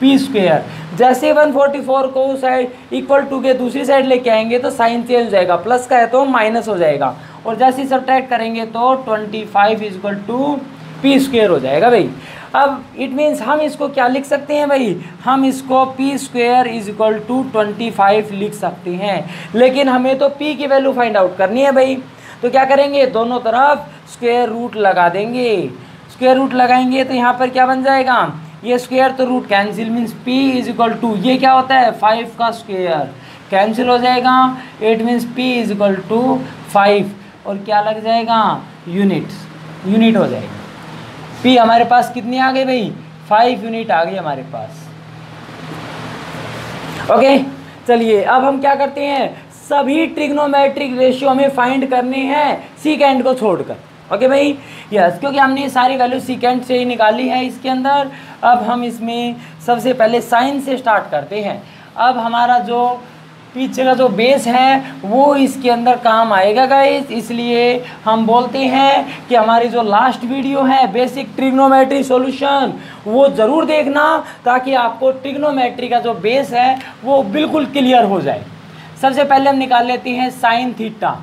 P square. जैसे 144 को साइड इक्वल टू के दूसरी साइड लेके आएंगे तो साइन चेंज हो जाएगा, प्लस का है तो माइनस हो जाएगा, और जैसे ही सब्ट्रैक्ट करेंगे तो 25 is equal to P square हो जाएगा भाई। अब इट मीन्स हम इसको क्या लिख सकते हैं भाई, हम इसको P square is equal to 25 लिख सकते हैं, लेकिन हमें तो p की वैल्यू फाइंड आउट करनी है भाई। तो क्या करेंगे, दोनों तरफ स्क्वायर रूट लगा देंगे। स्क्वायर रूट लगाएंगे तो यहाँ पर क्या बन जाएगा, ये स्क्वायर तो root cancel, means p is equal to ये क्या होता है 5 का स्क्वायर कैंसिल हो जाएगा। It means p is equal to 5 और क्या लग जाएगा यूनिट हो जाएगा। p हमारे पास कितनी आ गई भाई 5 यूनिट आ गई हमारे पास। ओके चलिए अब हम क्या करते हैं, सभी ट्रिग्नोमेट्रिक रेशियो हमें फाइंड करने हैं सीकेंड को छोड़कर। ओके भाई यस, क्योंकि हमने ये सारी वैल्यू सीकेंड से ही निकाली है इसके अंदर। अब हम इसमें सबसे पहले साइन से स्टार्ट करते हैं। अब हमारा जो पीछे का जो बेस है वो इसके अंदर काम आएगा गाइस, इसलिए हम बोलते हैं कि हमारी जो लास्ट वीडियो है बेसिक ट्रिग्नोमेट्री सॉल्यूशन वो ज़रूर देखना, ताकि आपको ट्रिग्नोमेट्री का जो बेस है वो बिल्कुल क्लियर हो जाए। सबसे पहले हम निकाल लेते हैं साइन थीटा,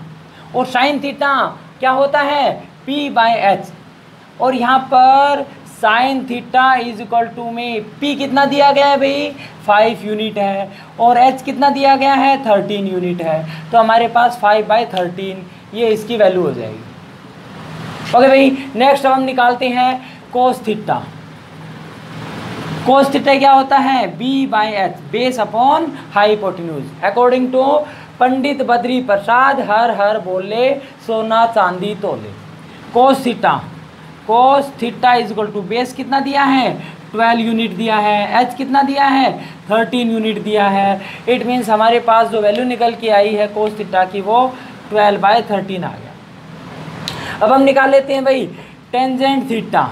और साइन थीटा क्या होता है p बाय एच, और यहाँ पर sine theta is equal to में p कितना दिया गया है भाई 5 यूनिट है, और h कितना दिया गया है 13 यूनिट है, तो हमारे पास 5/13 ये इसकी वैल्यू हो जाएगी। ओके भाई नेक्स्ट अब हम निकालते हैं कोस थीटा। कोस थीटा क्या होता है b by H base upon hypotenuse according to Pandit Badri Prasad हर हर बोले सोना चांदी तोले। Cos theta is equal to base कितना दिया है 12 यूनिट दिया है, h कितना दिया है 13 यूनिट दिया है। इट मीन्स हमारे पास जो वैल्यू निकल के आई है कोस थीटा की वो 12/13 आ गया। अब हम निकाल लेते हैं भाई टेंजेंट थीटा।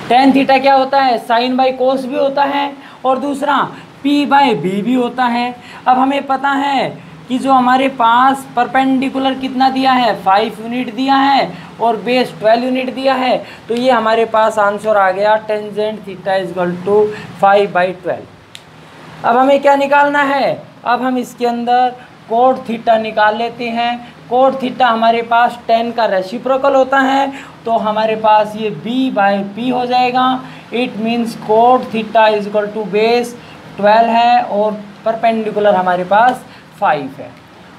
टेन थीटा क्या होता है साइन बाई कोस भी होता है, और दूसरा p बाय बी भी होता है। अब हमें पता है कि जो हमारे पास परपेंडिकुलर कितना दिया है 5 यूनिट दिया है और बेस 12 यूनिट दिया है, तो ये हमारे पास आंसर आ गया tangent theta is equal to 5/12। अब हमें क्या निकालना है, अब हम इसके अंदर कोट थीटा निकाल लेते हैं। कोट थीटा हमारे पास 10 का रेसिप्रोकल होता है, तो हमारे पास ये b/p हो जाएगा। It means cot theta is equal to base 12 है और परपेंडिकुलर हमारे पास 5 है।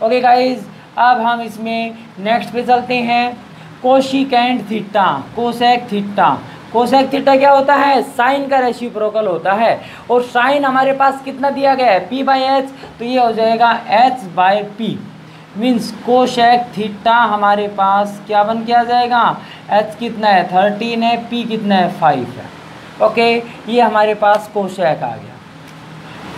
ओके गाइज अब हम इसमें नेक्स्ट पे चलते हैं कोशिकेंट थीटा। कोसेक थीटा क्या होता है साइन का रेसिप्रोकल होता है, और साइन हमारे पास कितना दिया गया है p/h, तो ये हो जाएगा h/p। मीन्स कोशेक थीटा हमारे पास क्या बन के आ जाएगा, एच कितना है 13 है, पी कितना है 5 है। ओके, ये हमारे पास कोशेक आ गया।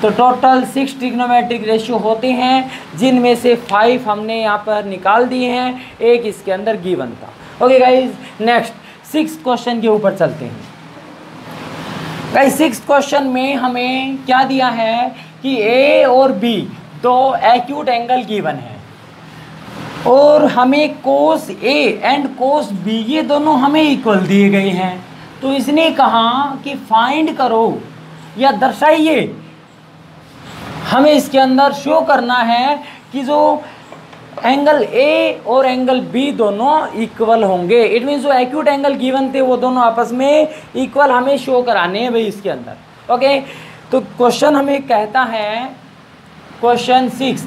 तो टोटल 6 ट्रिग्नोमेट्रिक रेशियो होते हैं, जिनमें से 5 हमने यहाँ पर निकाल दिए हैं, एक इसके अंदर गिवन था। Okay guys, next 6th question के ऊपर चलते हैं। गाइज 6th क्वेश्चन में हमें क्या दिया है कि ए और बी दो एक्यूट एंगल गिवन है और हमें cos A and cos B ये दोनों हमें इक्वल दिए गए हैं। तो इसने कहा कि फाइंड करो या दर्शाइए, हमें इसके अंदर शो करना है कि जो एंगल ए और एंगल बी दोनों इक्वल होंगे। इट मीन्स जो एक्यूट एंगल गिवन थे वो दोनों आपस में इक्वल हमें शो कराने हैं भाई इसके अंदर। ओके, तो क्वेश्चन हमें कहता है, question 6,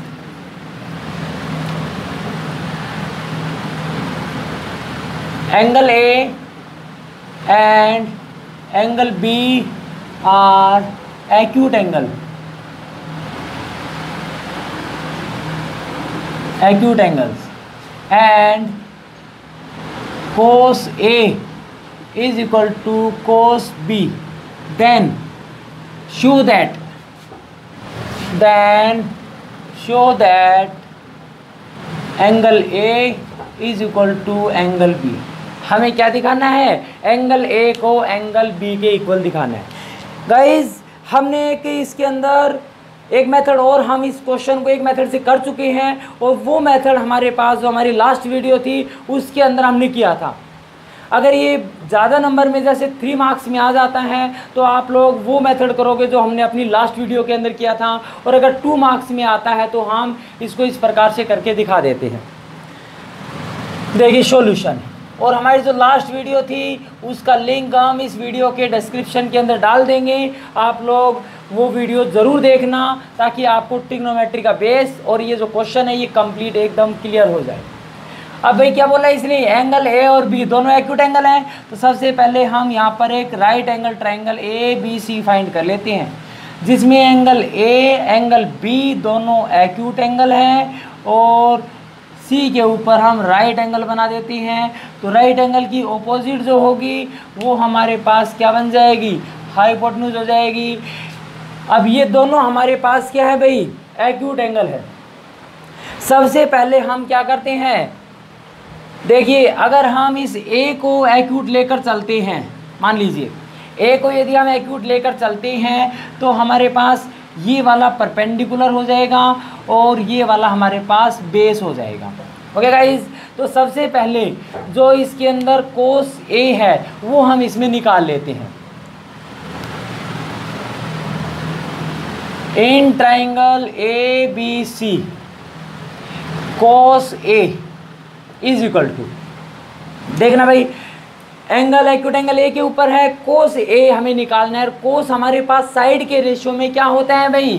angle A and angle B are acute angles and cos A is equal to cos B, then show that angle A is equal to angle B। हमें क्या दिखाना है, एंगल A को angle B के equal दिखाना है। Guys हमने कि इसके अंदर एक मेथड और हम इस क्वेश्चन को एक मेथड से कर चुके हैं और वो मेथड हमारे पास जो हमारी लास्ट वीडियो थी उसके अंदर हमने किया था। अगर ये ज़्यादा नंबर में जैसे 3 मार्क्स में आ जाता है तो आप लोग वो मेथड करोगे जो हमने अपनी लास्ट वीडियो के अंदर किया था, और अगर 2 मार्क्स में आता है तो हम इसको इस प्रकार से करके दिखा देते हैं। देखिए सॉल्यूशन, और हमारी जो लास्ट वीडियो थी उसका लिंक हम इस वीडियो के डिस्क्रिप्शन के अंदर डाल देंगे। आप लोग वो वीडियो ज़रूर देखना ताकि आपको ट्रिग्नोमेट्री का बेस और ये जो क्वेश्चन है ये कंप्लीट एकदम क्लियर हो जाए। अब भाई क्या बोला इसलिए, एंगल ए और बी दोनों एक्यूट एंगल हैं, तो सबसे पहले हम यहाँ पर एक right angle triangle A B C find कर लेते हैं, जिसमें एंगल ए एंगल बी दोनों एक्यूट एंगल हैं और सी के ऊपर हम राइट एंगल बना देते हैं। तो राइट एंगल की ऑपोजिट जो होगी वो हमारे पास क्या बन जाएगी, हाइपोटेन्यूज हो जाएगी। अब ये दोनों हमारे पास क्या है भाई, एक्यूट एंगल है। सबसे पहले हम क्या करते हैं, देखिए अगर हम इस ए को एक्यूट लेकर चलते हैं, मान लीजिए ए को यदि हम एक्यूट लेकर चलते हैं तो हमारे पास ये वाला परपेंडिकुलर हो जाएगा और ये वाला हमारे पास बेस हो जाएगा। ओके गाइज, तो सबसे पहले जो इसके अंदर कोस ए है वो हम इसमें निकाल लेते हैं। In triangle A B C cos A is equal to, देखना भाई एंगल एक्यूट एंगल ए के ऊपर है, कोस ए हमें निकालना है। और कोस हमारे पास साइड के रेशियो में क्या होता है भाई,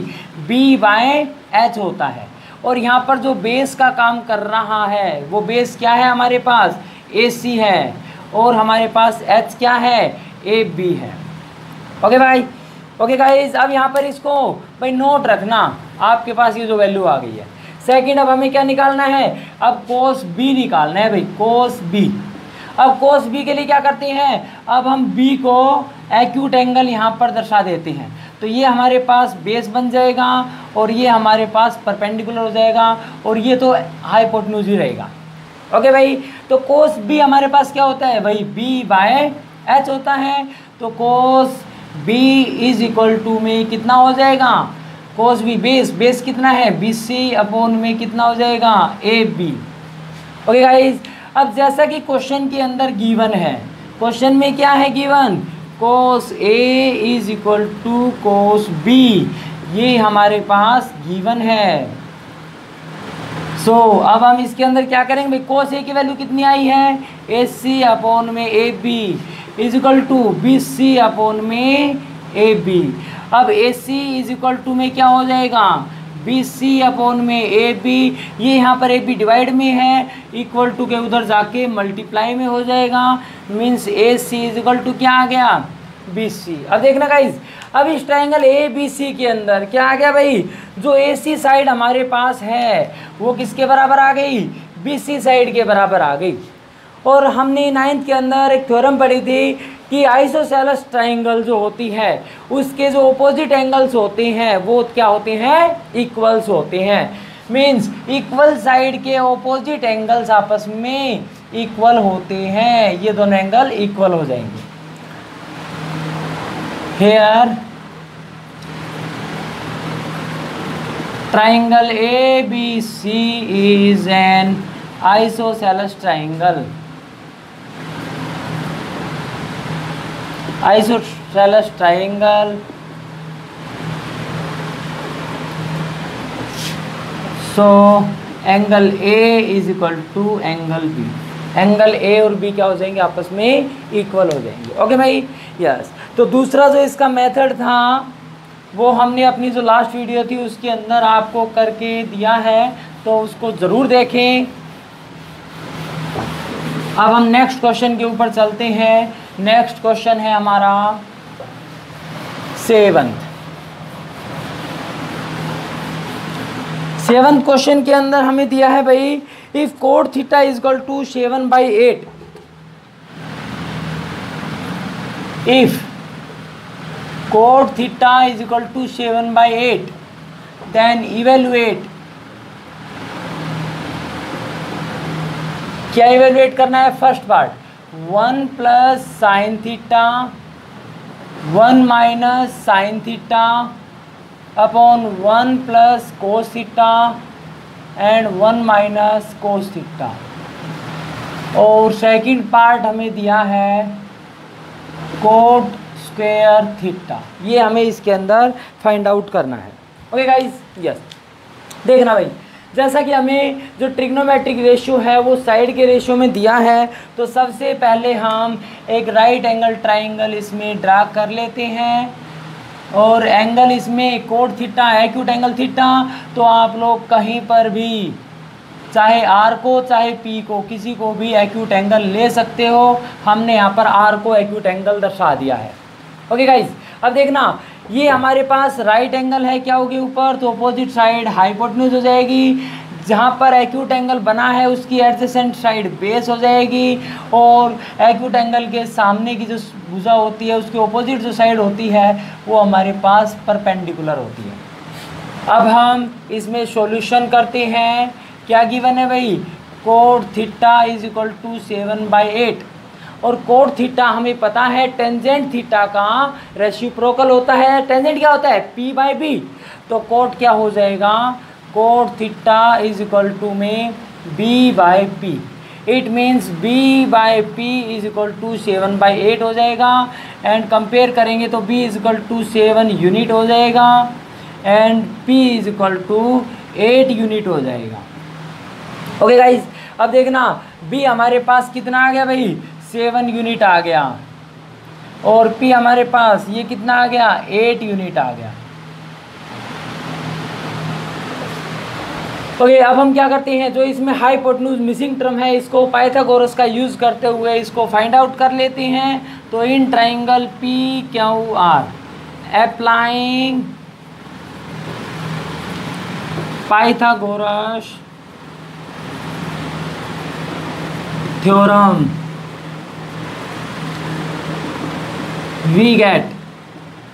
बी बाय एच होता है। और यहाँ पर जो बेस का काम कर रहा है वो बेस क्या है हमारे पास, ए सी है, और हमारे पास एच क्या है, ए बी है। ओके भाई, ओके गाइज, अब यहाँ पर इसको भाई नोट रखना, आपके पास ये जो वैल्यू आ गई है। सेकंड, अब हमें क्या निकालना है, अब कोस बी निकालना है भाई, कोस बी। अब कोस बी के लिए क्या करते हैं, अब हम बी को एक्यूट एंगल यहाँ पर दर्शा देते हैं। तो ये हमारे पास बेस बन जाएगा और ये हमारे पास परपेंडिकुलर हो जाएगा और ये तो हाइपोटेन्यूज ही रहेगा। ओके भाई, तो कोस बी हमारे पास क्या होता है भाई, बी बाय एच होता है। तो cos B is equal to में कितना हो जाएगा, कोस बी बेस कितना है, बी सी अपॉन में कितना हो जाएगा, ए बी। ओके गाइज, अब जैसा कि क्वेश्चन के अंदर गिवन है, क्वेश्चन में क्या है given, cos A is equal to cos B, ये हमारे पास गिवन है। सो अब हम इसके अंदर क्या करेंगे भाई, कोस ए की वैल्यू कितनी आई है, ए सी अपॉन में A B is equal to B C upon में ए बी। अब A C is equal to में क्या हो जाएगा, बी सी अपॉन में ए बी, ये यहाँ पर ए बी डिवाइड में है, इक्वल टू के उधर जाके मल्टीप्लाई में हो जाएगा, means A C is equal to क्या आ गया, बी सी। अब देखना गाइज, अब इस ट्रायंगल ए बी सी के अंदर क्या आ गया भाई, जो AC साइड हमारे पास है वो किसके बराबर आ गई, BC साइड के बराबर आ गई। और हमने 9th के अंदर एक थ्योरम पढ़ी थी कि आइसोसेलेस ट्राइंगल जो होती है उसके जो अपोजिट एंगल्स होते हैं वो क्या होते हैं, इक्वल्स होते हैं। मीन्स इक्वल साइड के अपोजिट एंगल्स आपस में इक्वल होते हैं, ये दोनों एंगल इक्वल हो जाएंगे। Here triangle ABC is an isosceles triangle. Isosceles triangle. So angle A is equal to angle B. Angle A और B क्या हो जाएंगे, आपस में इक्वल हो जाएंगे। ओके भाई, यस। तो दूसरा जो इसका मेथड था वो हमने अपनी जो लास्ट वीडियो थी उसके अंदर आपको करके दिया है, तो उसको ज़रूर देखें। अब हम नेक्स्ट क्वेश्चन के ऊपर चलते हैं। नेक्स्ट क्वेश्चन है हमारा 7th क्वेश्चन के अंदर हमें दिया है भाई, if cot theta is equal to 7/8, if cot theta is equal to 7/8, then evaluate, क्या इवेलुएट करना है, first part 1 plus sine theta 1 minus sine theta upon 1 plus cos theta and 1 minus cos theta. और second part हमें दिया है coat square theta, ये हमें इसके अंदर फाइंड आउट करना है। Okay guys, yes. देखना भाई, जैसा कि हमें जो ट्रिग्नोमेट्रिक रेशियो है वो साइड के रेशियो में दिया है, तो सबसे पहले हम एक राइट एंगल ट्राइंगल इसमें ड्रा कर लेते हैं। और एंगल इसमें cot theta, acute angle theta, तो आप लोग कहीं पर भी चाहे आर को चाहे पी को किसी को भी एक्यूट एंगल ले सकते हो। हमने यहाँ पर आर को एक्यूट एंगल दर्शा दिया है। ओके गाइस, अब देखना, ये हमारे पास राइट एंगल है, क्या होगी ऊपर, तो अपोजिट साइड हाइपोटेन्यूज हो जाएगी। जहाँ पर एक्यूट एंगल बना है उसकी एडजेसेंट साइड बेस हो जाएगी। और एक्यूट एंगल के सामने की जो भुजा होती है उसके अपोजिट जो साइड होती है वो हमारे पास परपेंडिकुलर होती है। अब हम इसमें सॉल्यूशन करते हैं। क्या गिवन है भाई, cot theta is equal to 7/8, और कोट थीटा हमें पता है टेंजेंट थीटा का रेसिप्रोकल होता है। टेंजेंट क्या होता है, P/B, तो कोट क्या हो जाएगा, cot theta is equal to में B/P। It means B/P is equal to 7/8 हो जाएगा। एंड कंपेयर करेंगे तो B is equal to 7 unit हो जाएगा and P is equal to 8 unit हो जाएगा। ओके गाइज, अब देखना, B हमारे पास कितना आ गया भाई, 7 यूनिट आ गया, और P हमारे पास ये कितना आ गया, 8 यूनिट आ गया। ओके, अब हम क्या करते हैं, जो इसमें हाइपोटेन्यूज मिसिंग टर्म है इसको पाइथागोरस का यूज करते हुए इसको फाइंड आउट कर लेते हैं। तो in triangle PQR applying Pythagoras theorem we get,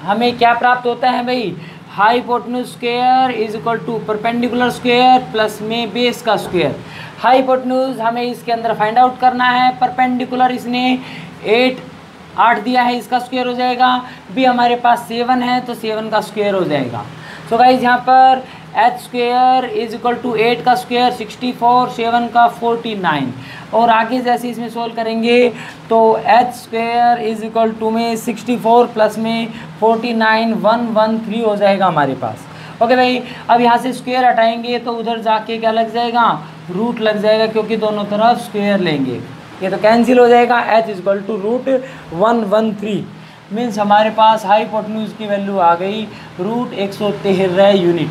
हमें क्या प्राप्त होता है भाई, hypotenuse square is equal to perpendicular square plus में बेस का स्क्वायर। हाइपोटेन्यूज हमें इसके अंदर फाइंड आउट करना है, परपेंडिकुलर इसने 8 दिया है, इसका स्क्वायर हो जाएगा। बी हमारे पास 7 है तो 7 का स्क्वायर हो जाएगा। सो गाइज यहाँ पर H square is equal to 8 का स्क्वायर 64, 7 का 49। और आगे जैसे इसमें सोल्व करेंगे तो H square is equal to में 64 प्लस में 49 113 हो जाएगा हमारे पास। ओके भाई, अब यहाँ से स्क्वायर हटाएंगे तो उधर जाके क्या लग जाएगा, रूट लग जाएगा, क्योंकि दोनों तरफ स्क्वायर लेंगे, ये तो कैंसिल हो जाएगा। H is equal to root 113 means हमारे पास हाइपोटेन्यूज की वैल्यू आ गई रूट 113 यूनिट।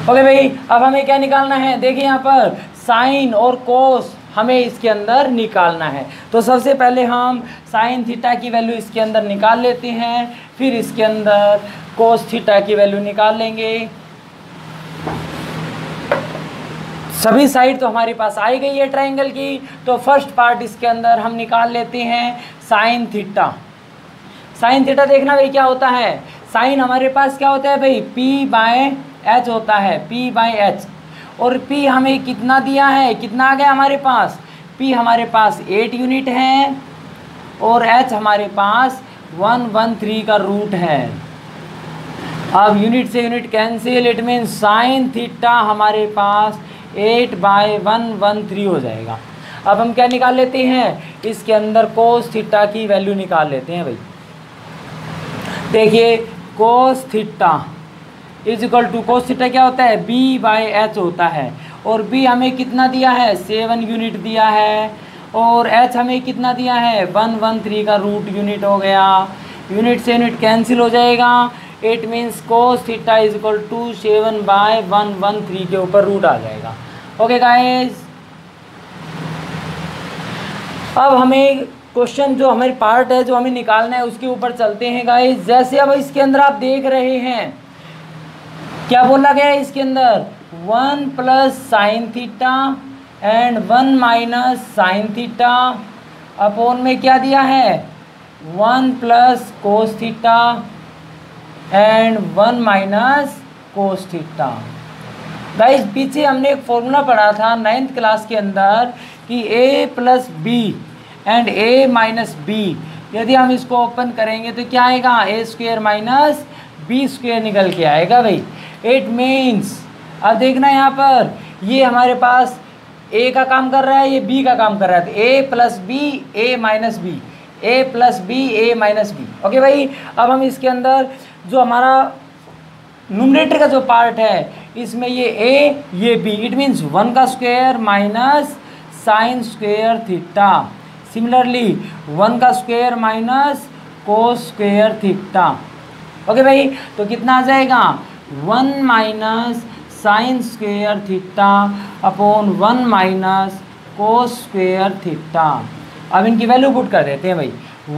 ओके भाई, अब हमें क्या निकालना है, देखिए यहाँ पर साइन और कोस हमें इसके अंदर निकालना है। तो सबसे पहले हम साइन थीटा की वैल्यू इसके अंदर निकाल लेते हैं, फिर इसके अंदर कोस थीटा की वैल्यू निकाल लेंगे। सभी साइड तो हमारे पास आई गई है ट्राइंगल की। तो फर्स्ट पार्ट इसके अंदर हम निकाल लेते हैं साइन थीटा। साइन थीटा देखना भाई क्या होता है, साइन हमारे पास क्या होता है भाई, P बाय एच होता है, P बाय एच। और P हमें कितना दिया है, कितना आ गया हमारे पास, P हमारे पास 8 यूनिट है और H हमारे पास 113 का रूट है। अब यूनिट से unit cancel, it mean sine theta हमारे पास 8/113 हो जाएगा। अब हम क्या निकाल लेते हैं, इसके अंदर कोस थीटा की वैल्यू निकाल लेते हैं भाई। देखिए cos theta is equal to, cos theta क्या होता है, B बाय एच होता है। और B हमें कितना दिया है, 7 यूनिट दिया है। और H हमें कितना दिया है, 113 का रूट यूनिट हो गया। यूनिट से यूनिट कैंसिल हो जाएगा, it means cos theta is equal to 7/113 के ऊपर रूट आ जाएगा। ओके गाइस, अब हमें क्वेश्चन जो हमारे पार्ट है जो हमें निकालना है उसके ऊपर चलते हैं गाइस। जैसे अब इसके अंदर आप देख रहे हैं क्या बोला गया है इसके अंदर, 1 plus sine theta and 1 minus sine theta upon में क्या दिया है, 1 plus cos theta and 1 minus cos theta. Guys पीछे हमने एक फॉर्मूला पढ़ा था 9th क्लास के अंदर कि a plus B and a minus B, यदि हम इसको ओपन करेंगे तो क्या आएगा, a square minus B square निकल के आएगा भाई। इट मीन्स अब देखना यहाँ पर, ये हमारे पास a का काम कर रहा है, ये b का काम कर रहा है, तो a plus B a minus B, a plus B a minus B. Okay भाई, अब हम इसके अंदर जो हमारा न्यूमरेटर का जो पार्ट है इसमें ये a ये b, इट मीन्स 1 का square minus sine square theta. Similarly 1 का square minus cos square theta. Okay भाई, तो कितना आ जाएगा, 1 minus sine square theta upon 1 minus cos square theta. अब इनकी वैल्यू पुट कर देते हैं भाई।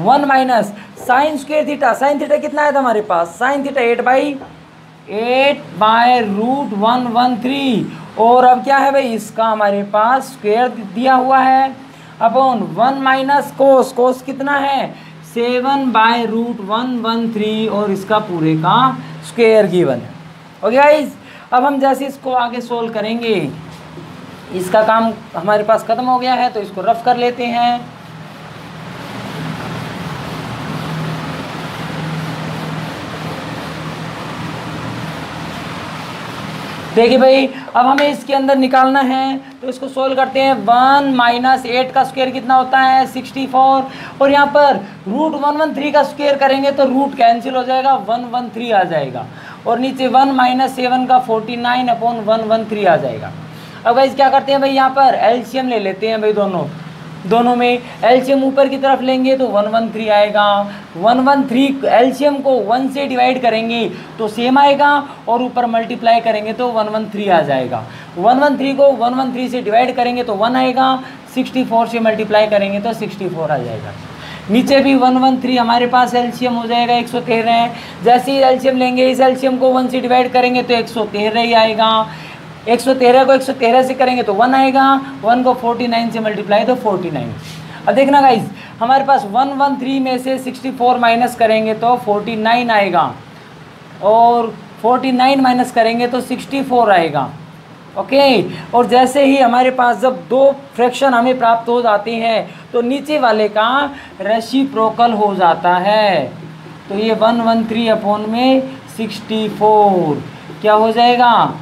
1 minus sine square theta, sine theta कितना आया था हमारे पास, साइन थीटा 8/√113। और अब क्या है भाई, इसका हमारे पास स्क्वायर दिया हुआ है अपॉन 1 माइनस कोस, कोस कितना है 7/√113 और इसका पूरे का स्क्वायर गिवन है। ओके गाइस, अब हम जैसे इसको आगे सोल्व करेंगे, इसका काम हमारे पास ख़त्म हो गया है तो इसको रफ कर लेते हैं। देखिए भाई, अब हमें इसके अंदर निकालना है तो इसको सोल्व करते हैं। 1 माइनस 8 का स्क्वायर कितना होता है 64, और यहाँ पर √113 का स्क्वायर करेंगे तो रूट कैंसिल हो जाएगा, 113 आ जाएगा। और नीचे 1 माइनस 7 का 49 अपॉन 113 आ जाएगा। अब गाइस क्या करते हैं भाई, यहाँ पर एलसीएम ले लेते हैं भाई, दोनों में एलसीएम ऊपर की तरफ लेंगे तो 113 आएगा। 113 एलसीएम को 1 से डिवाइड करेंगे तो सेम आएगा, और ऊपर मल्टीप्लाई करेंगे तो 113 आ जाएगा। 113 को 113 से डिवाइड करेंगे तो 1 आएगा, 64 से मल्टीप्लाई करेंगे तो 64 आ जाएगा। नीचे भी 113 हमारे पास एलसीएम हो जाएगा 113 है। जैसे ही एलसीएम लेंगे, इस एलसीएम को 1 से डिवाइड करेंगे तो 113 ही आएगा। 113 को 113 से करेंगे तो 1 आएगा, 1 को 49 से मल्टीप्लाई तो 49। अब देखना गाइस, हमारे पास 113 में से 64 माइनस करेंगे तो 49 आएगा, और 49 माइनस करेंगे तो 64 आएगा। ओके, और जैसे ही हमारे पास जब दो फ्रैक्शन हमें प्राप्त हो जाते हैं तो नीचे वाले का रेसिप्रोकल हो जाता है। तो ये 113 अपॉन में 64 क्या हो जाएगा,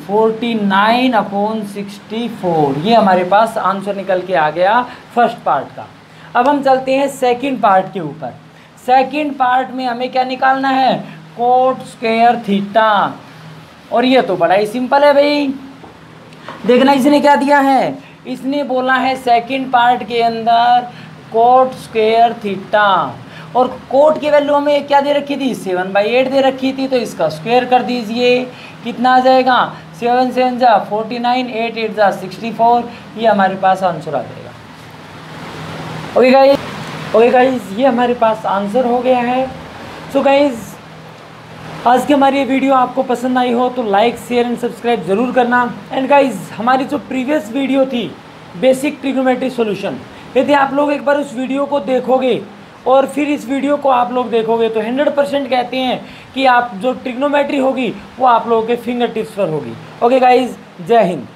49 अपॉन 64। ये हमारे पास आंसर निकल के आ गया फर्स्ट पार्ट का। अब हम चलते हैं सेकंड पार्ट के ऊपर। सेकंड पार्ट में हमें क्या निकालना है, कोट स्क्वायर थीटा। और ये तो बड़ा ही सिंपल है भाई। देखना इसने क्या दिया है, इसने बोला है सेकंड पार्ट के अंदर कोट स्क्वायर थीटा, और कोट की वैल्यू हमें क्या दे रखी थी 7/8 दे रखी थी, तो इसका स्क्वायर कर दीजिए। कितना आ जाएगा, 7 7 जा 49, 8 8 जा 64। ये हमारे पास आंसर आ जाएगा। ओके गाइस, ये हमारे पास आंसर हो गया है। सो गाइस, आज की हमारी ये वीडियो आपको पसंद आई हो तो लाइक शेयर एंड सब्सक्राइब ज़रूर करना। एंड गाइज हमारी जो प्रीवियस वीडियो थी बेसिक ट्रिग्नोमेट्री सॉल्यूशन, यदि आप लोग एक बार उस वीडियो को देखोगे और फिर इस वीडियो को आप लोग देखोगे तो 100% कहते हैं कि आप जो ट्रिग्नोमेट्री होगी वो आप लोगों के फिंगर टिप्स पर होगी। ओके गाइज, जय हिंद।